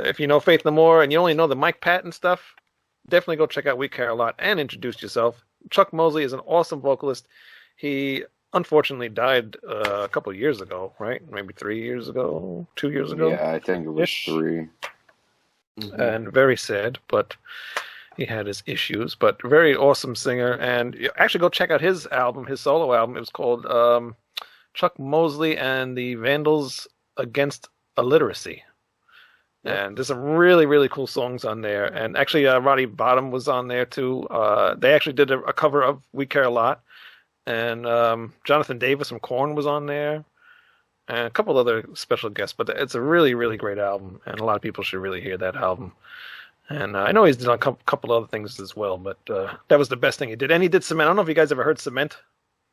If you know Faith No More and you only know the Mike Patton stuff, definitely go check out We Care a Lot and Introduce Yourself. Chuck Mosley is an awesome vocalist. He unfortunately died a couple of years ago, right? Maybe 3 years ago, 2 years ago. Yeah, I think it was 3. Mhm. And very sad, but he had his issues. But very awesome singer, and actually go check out his album, his solo album. It was called Chuck Mosley and the Vandals Against Illiteracy. Yep. And there's some really, really cool songs on there. And actually, Roddy Bottom was on there too. They actually did a cover of We Care a Lot. And Jonathan Davis from Korn was on there. And a couple other special guests. But it's a really, really great album. And a lot of people should really hear that album. And I know he's done a couple other things as well. But that was the best thing he did. And he did Cement. I don't know if you guys ever heard Cement.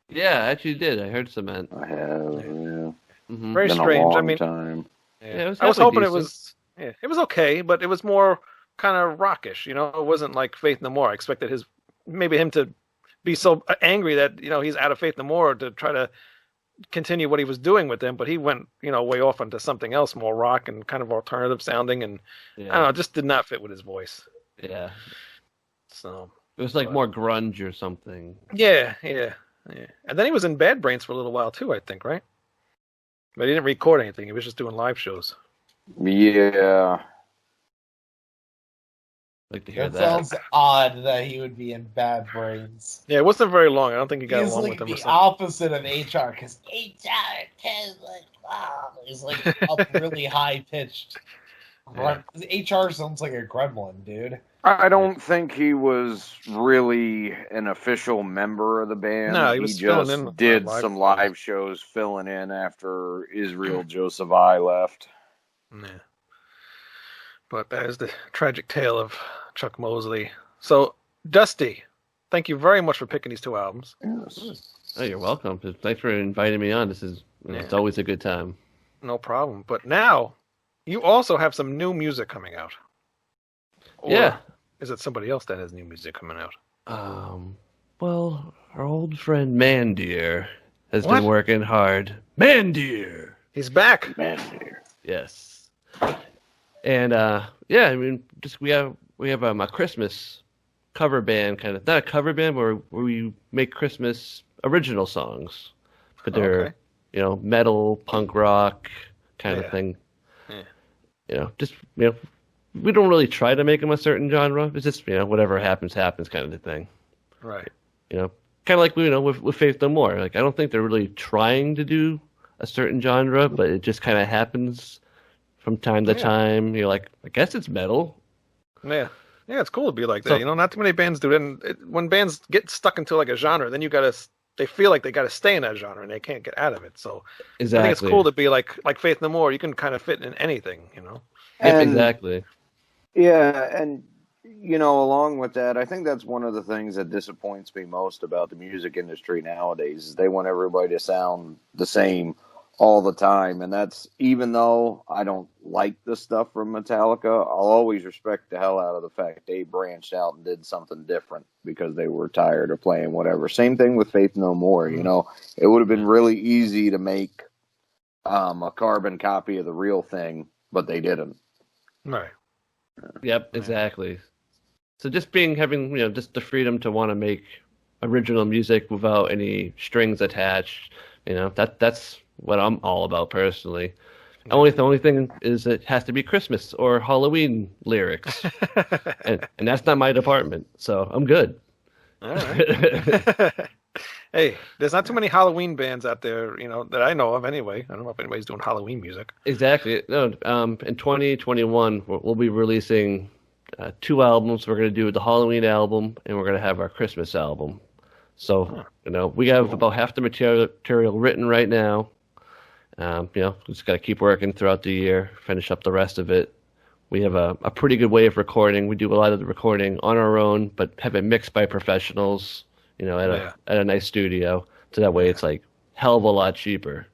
Yeah, I actually did. I heard Cement. I have, yeah. Mm-hmm. Very Been strange. a long I mean, time. Yeah, I was hoping decent. it was okay, but it was more kind of rockish. You know, it wasn't like Faith No More. I expected him to be so angry that, you know, he's out of Faith No More to try to continue what he was doing with them, but he went, you know, way off into something else, more rock and kind of alternative sounding, and I don't know, it just did not fit with his voice. Yeah. So It was like more grunge or something. yeah. And then he was in Bad Brains for a little while too, I think, right? But he didn't record anything. He was just doing live shows. Yeah. Like to hear That that. sounds odd that he would be in Bad Brains. Yeah, it wasn't very long. I don't think he got He's along like with them or the something. opposite of HR, because HR is like, wow. He's like up really high pitched. Yeah. HR sounds like a gremlin, dude. I don't think he was really an official member of the band. No, he was filling in just did live some live shows filling in after Israel Joseph I left. Yeah. But that is the tragic tale of Chuck Mosley. So, Dusty, thank you very much for picking these 2 albums. Yes. Oh, you're welcome. Thanks for inviting me on. This is it's always a good time. No problem. But now, you also have some new music coming out. Or Yeah. is it somebody else that has new music coming out? Well, our old friend Mandeer has What? been working hard. Mandeer! He's back. Man, dear. Yes. And yeah, I mean, just we have a Christmas cover band, kind of not a cover band, where we make Christmas original songs, but they're Okay. Metal, punk rock kind of thing. Yeah. Just we don't really try to make them a certain genre. It's just whatever happens kind of the thing. Right. Kind of like with Faith No More. Like I don't think they're really trying to do a certain genre, but it just kind of happens from time to time. You're like, I guess it's metal. Yeah. Yeah, it's cool to be like that. So- Not too many bands do that. And when bands get stuck into like a genre, then they feel like they got to stay in that genre and they can't get out of it. So Exactly. I think it's cool to be like Faith No More. You can kind of fit in anything, Yep, And- exactly. Yeah, and along with that, I think that's one of the things that disappoints me most about the music industry nowadays is they want everybody to sound the same all the time, and that's even though I don't like the stuff from Metallica, I'll always respect the hell out of the fact they branched out and did something different because they were tired of playing whatever. Same thing with Faith No More. It would have been really easy to make a carbon copy of the real thing, but they didn't. Right. Yep, exactly. So just having just the freedom to want to make original music without any strings attached, that's what I'm all about personally. The only thing is it has to be Christmas or Halloween lyrics, and that's not my department, so I'm good. All right. Hey, there's not too many Halloween bands out there, that I know of anyway. I don't know if anybody's doing Halloween music. Exactly. No, in 2021, we'll be releasing 2 albums. We're going to do the Halloween album, and we're going to have our Christmas album. So, we have about half the material written right now. Just got to keep working throughout the year, finish up the rest of it. We have a pretty good way of recording. We do a lot of the recording on our own, but have it mixed by professionals, at a nice studio. So that way it's like hell of a lot cheaper.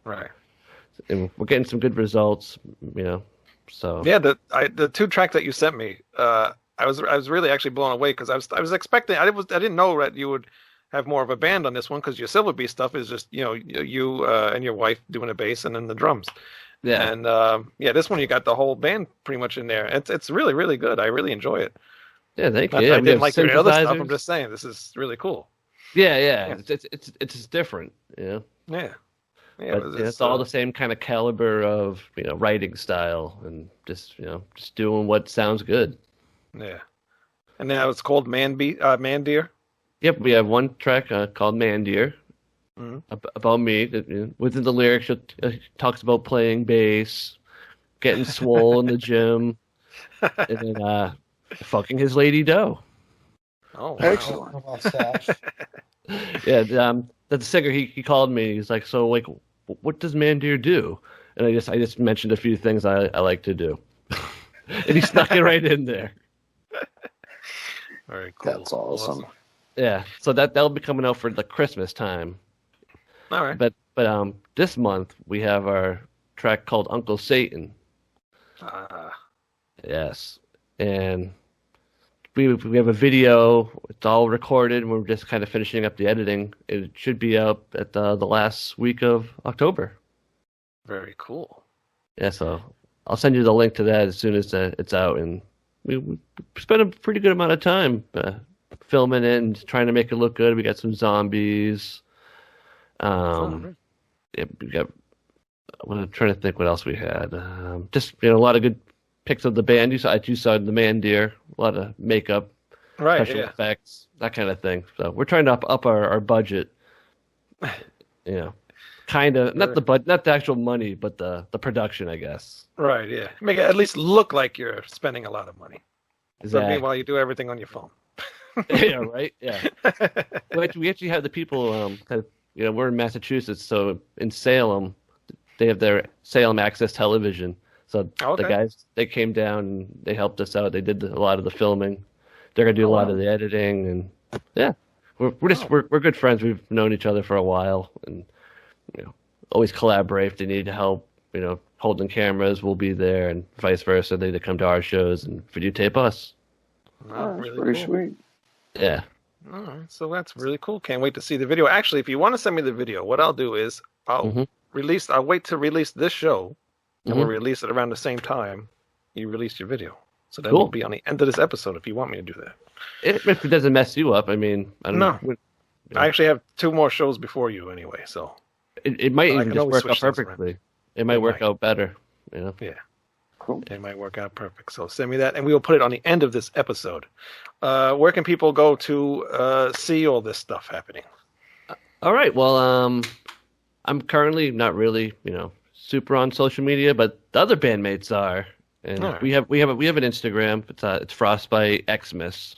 Right. And we're getting some good results, so. Yeah, the 2 tracks that you sent me, I was really actually blown away because I was expecting, I didn't know that you would have more of a band on this one because your Silver Beast stuff is just, you and your wife doing the bass and then the drums. Yeah. And this one you got the whole band pretty much in there. It's really, really good. I really enjoy it. Yeah, thank you. I didn't like your other stuff. I'm just saying this is really cool. Yeah. It's different, Yeah. Yeah, but it's all the same kind of caliber of writing style and just doing what sounds good. Yeah. And now it's called Man Deer. Yep, we have one track called Man Deer. About me. Within the lyrics, it talks about playing bass, getting swole in the gym, and then fucking his lady doe. Oh, wow. Excellent. Yeah, the singer he called me. He's like, so like, what does Man Deer do? And I just mentioned a few things I like to do, and he stuck it right in there. Very cool. That's awesome. Yeah, so that'll be coming out for the Christmas time. All right. But this month we have our track called Uncle Satan. Yes, and we have a video. It's all recorded. And we're just kind of finishing up the editing. It should be up at the last week of October. Very cool. Yeah, so I'll send you the link to that as soon as it's out. And we spent a pretty good amount of time filming it and trying to make it look good. We got some zombies. Yeah, we got. I'm trying to think what else we had. Just a lot of good pics of the band. You saw the Man Deer. A lot of makeup, special effects, that kind of thing. So we're trying to up our budget. Kind of not the actual money, but the production, I guess. Right. Yeah. Make it at least look like you're spending a lot of money. Exactly. But meanwhile, you do everything on your phone. Yeah. Right. Yeah. We actually have the people. We're in Massachusetts, so in Salem, they have their Salem Access Television. So the guys, they came down and they helped us out. They did a lot of the filming. They're gonna do a lot of the editing, and yeah, we're good friends. We've known each other for a while, and always collaborate if they need help. Holding cameras, we'll be there, and vice versa. They come to our shows and videotape us. That's really pretty sweet. Yeah. All right, so that's really cool. Can't wait to see the video. Actually, if you want to send me the video, what I'll do is I'll wait to release this show, and we'll release it around the same time you release your video. So that will be on the end of this episode if you want me to do that. If it doesn't mess you up, I mean, I don't know. I actually have 2 more shows before you anyway, so it might even just work out perfectly. It might work out better. Yeah. Cool. It might work out perfect. So send me that, and we will put it on the end of this episode. Where can people go to see all this stuff happening? All right. Well, I'm currently not really, super on social media, but the other bandmates are, and we have an Instagram. It's Frostbite Xmas.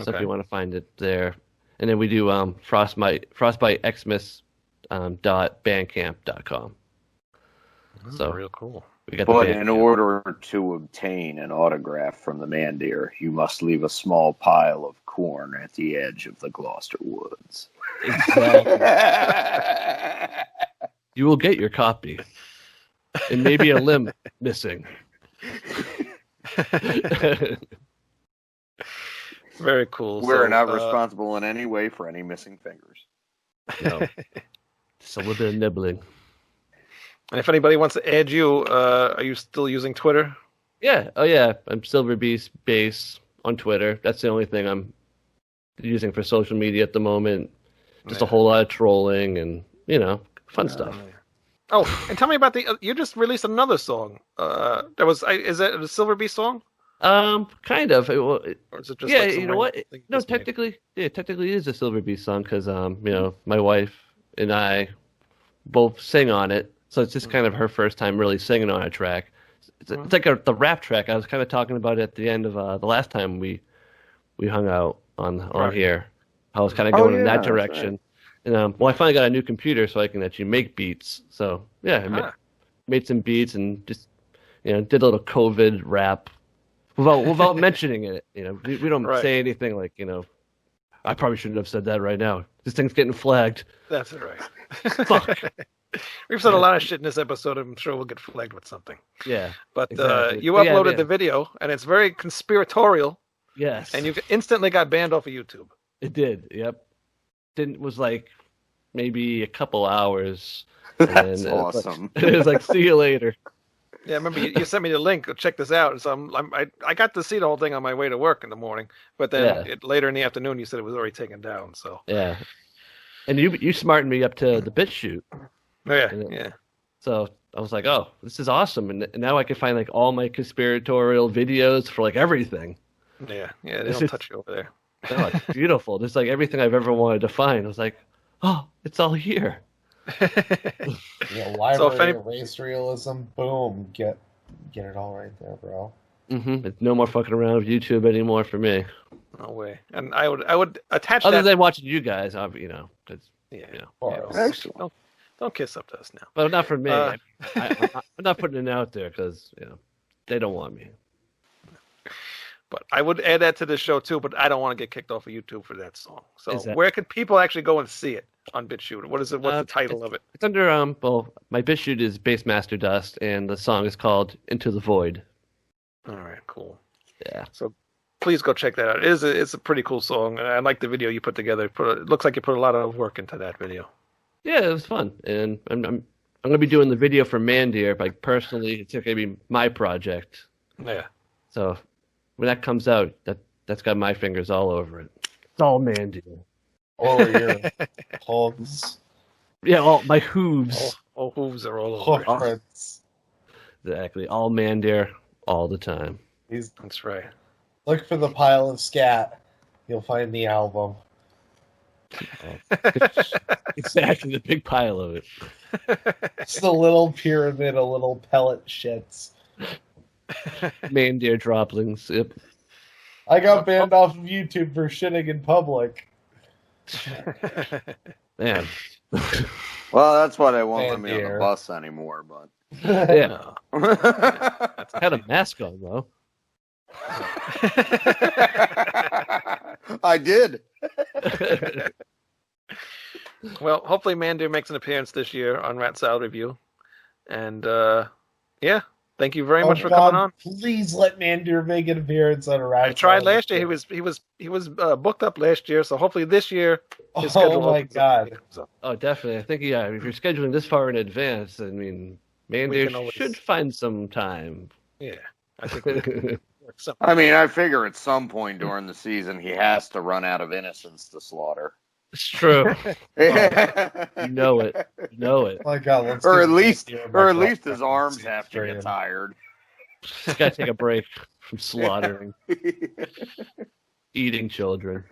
So if you want to find it there, and then we do Frostbite Xmas .bandcamp.com. So real cool. But in order to obtain an autograph from the Man Deer, you must leave a small pile of corn at the edge of the Gloucester Woods. Exactly. You will get your copy. And maybe a limb missing. Very cool. We're not responsible in any way for any missing fingers. No. Just a little bit of nibbling. And if anybody wants to add you, are you still using Twitter? Yeah. Oh yeah. I'm Silver Beast Bass on Twitter. That's the only thing I'm using for social media at the moment. Just a whole lot of trolling and fun stuff. Oh, and tell me about you just released another song. Is that a Silver Beast song? Kind of. Or is it just you know what? No, technically it is a Silver Beast song because my wife and I both sing on it, so it's just kind of her first time really singing on a track. It's like the rap track. I was kind of talking about it at the end of the last time we hung out on here. I was kind of going in that direction. Right. And I finally got a new computer so I can actually make beats. So I made some beats and just did a little COVID rap without mentioning it. We don't say anything like I probably shouldn't have said that right now. This thing's getting flagged. That's right. Fuck. We've said a lot of shit in this episode. I'm sure we'll get flagged with something. Yeah. But exactly. You uploaded the video and it's very conspiratorial. Yes. And you instantly got banned off of YouTube. It did. Yep. Was like maybe a couple hours. That's awesome. It was like, see you later. Yeah, I remember you sent me the link. Check this out. So I got to see the whole thing on my way to work in the morning, but then later in the afternoon you said it was already taken down. So yeah, and you smartened me up to the BitChute. Oh, yeah. So I was like, oh, this is awesome, and now I can find like all my conspiratorial videos for like everything. Yeah, they don't touch you over there. No, it's beautiful. Just like everything I've ever wanted to find. I was like, oh, it's all here. Library of race realism. Boom, get it all right there, bro. It's no more fucking around with YouTube anymore for me. No way. And I would attach other that... than watching you guys, because don't kiss up to us now. But not for me. I'm not putting it out there because they don't want me. But I would add that to the show too. But I don't want to get kicked off of YouTube for that song. So where could people actually go and see it on BitChute? What is it? What's the title of it? It's under my BitChute is Bassmaster Dust, and the song is called Into the Void. All right, cool. Yeah. So please go check that out. It's a pretty cool song, and I like the video you put together. It looks like you put a lot of work into that video. Yeah, it was fun, and I'm going to be doing the video for Mandir. Like personally, it's going to be my project. Yeah. So when that comes out, that's got my fingers all over it. It's all Mandir. Or your hooves. Yeah, all my hooves. All hooves are all over it. Exactly. All Mandir, all the time. That's right. Look for the pile of scat. You'll find the album. Exactly, the big pile of it. It's the little pyramid of little pellet shits. Mandir droplings. Yep. I got banned off of YouTube for shitting in public. Man. Well, that's why they won't let me on the bus anymore, but yeah. It's had a mask on though. I did. Well, hopefully Mandir makes an appearance this year on Rat Salad Review. And thank you very much for coming on. Please let Mandir make an appearance on a Rat Salad. I tried last year. He was booked up last year, so hopefully this year his schedule. Oh my god! Oh, definitely. I think if you're scheduling this far in advance, I mean, Mandir should find some time. Yeah, I think we can. I mean, I figure at some point during the season he has to run out of innocents to slaughter. It's true. You know it. Oh my God, or at least his arms have to get tired. He's got to take a break from slaughtering, eating children.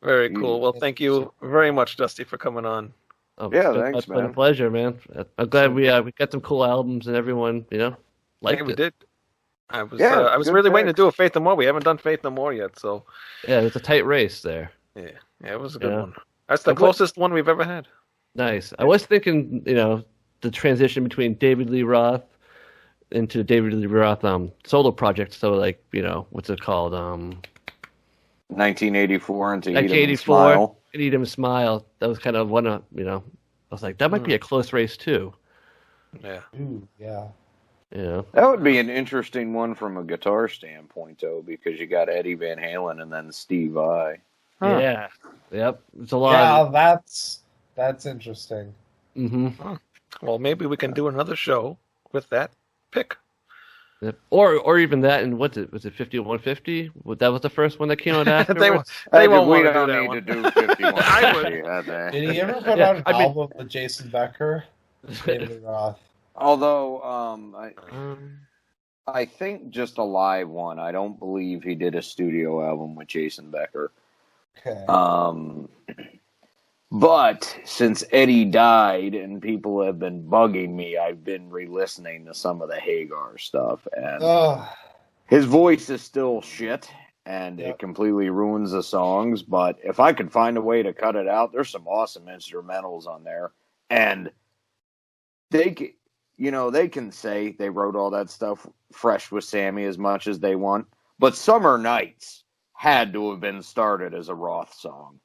Very cool. Well, thank you very much, Dusty, for coming on. Oh, yeah, thanks, it's been a pleasure, man. I'm glad we got some cool albums and everyone, liked it. We did. I was really waiting to do a Faith No More. We haven't done Faith No More yet, so yeah, it's a tight race there. Yeah, it was a good one. That's the closest one we've ever had. Nice. I was thinking, the transition between David Lee Roth into David Lee Roth solo project. So like, what's it called? 1984 into Eat 'Em and Smile. Eat 'Em and Smile. That was kind of one of, I was like, that might be a close race too. Yeah. Ooh, yeah. Yeah. That would be an interesting one from a guitar standpoint, though, because you got Eddie Van Halen and then Steve Vai. Huh. Yeah. Yep. It's a lot. Yeah, that's interesting. Mm-hmm. Huh. Well, maybe we can do another show with that pick. Or even that, and was it 5150? That was the first one that came out after. they won't want to do 5150. Did he ever put out an album with Jason Becker? David Roth. Although, I think just a live one. I don't believe he did a studio album with Jason Becker. Okay. But since Eddie died and people have been bugging me, I've been re-listening to some of the Hagar stuff, and his voice is still shit, and it completely ruins the songs. But if I could find a way to cut it out, there's some awesome instrumentals on there, and they can say they wrote all that stuff fresh with Sammy as much as they want, but Summer Nights had to have been started as a Roth song.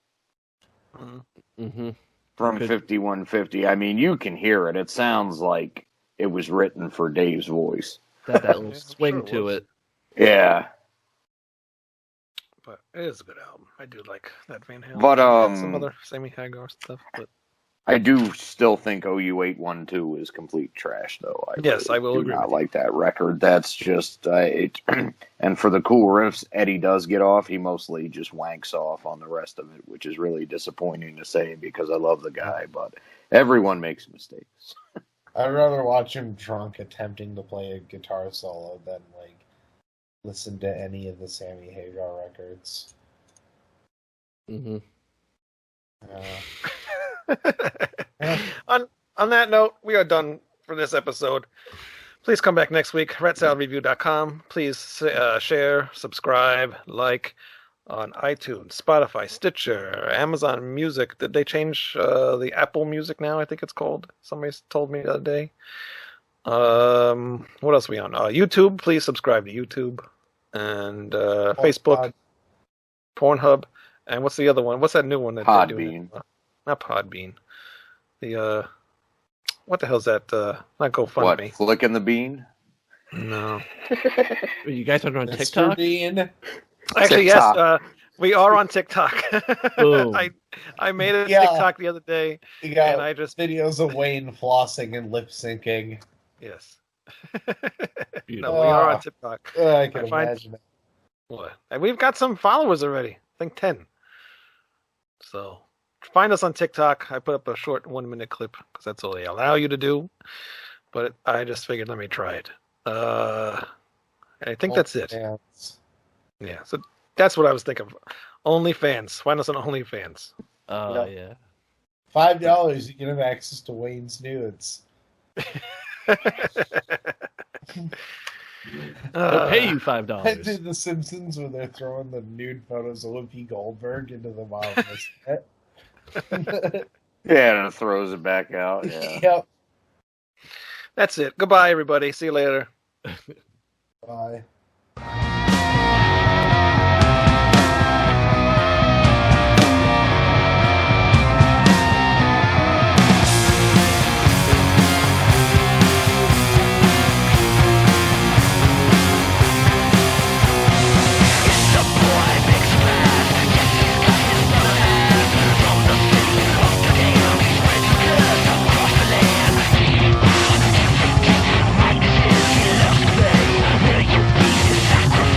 Mm-hmm. From 5150. I mean, you can hear it. It sounds like it was written for Dave's voice. That little swing to it. Yeah. But it is a good album. I do like that Van Halen. But some other Sammy Hagar stuff. But I do still think OU812 is complete trash, though. I will agree. I like that record. That's just it. And for the cool riffs Eddie does get off, he mostly just wanks off on the rest of it, which is really disappointing to say because I love the guy. But everyone makes mistakes. I'd rather watch him drunk attempting to play a guitar solo than listen to any of the Sammy Hagar records. Mm-hmm. On that note, we are done for this episode. Please come back next week, ratsaladreview.com. Please share, subscribe, like on iTunes, Spotify, Stitcher, Amazon Music. Did they change the Apple Music now, I think it's called? Somebody told me the other day. What else are we on? YouTube. Please subscribe to YouTube. And Facebook, Pornhub. And what's the other one? What's that new one that they're doing? Not Podbean. The what the hell's that? Not GoFundMe. What? Flicking the Bean? No. You guys are on TikTok? Bean. Actually, yes. We are on TikTok. I made a TikTok the other day, and I just videos of Wayne flossing and lip syncing. Yes. No, we are on TikTok. I can imagine it. What? And we've got some followers already. I think 10. So find us on TikTok. I put up a short 1-minute clip because that's all they allow you to do. But I just figured let me try it. I think that's it. Yeah, so that's what I was thinking of. OnlyFans. Find us on OnlyFans. Oh, yeah. $5, you can have access to Wayne's nudes. They'll pay you $5. I did The Simpsons where they're throwing the nude photos of Whoopi Goldberg into the bottom of the set. Yeah, and it throws it back out. Yeah. Yep. That's it. Goodbye, everybody. See you later. Bye. Sacrifice.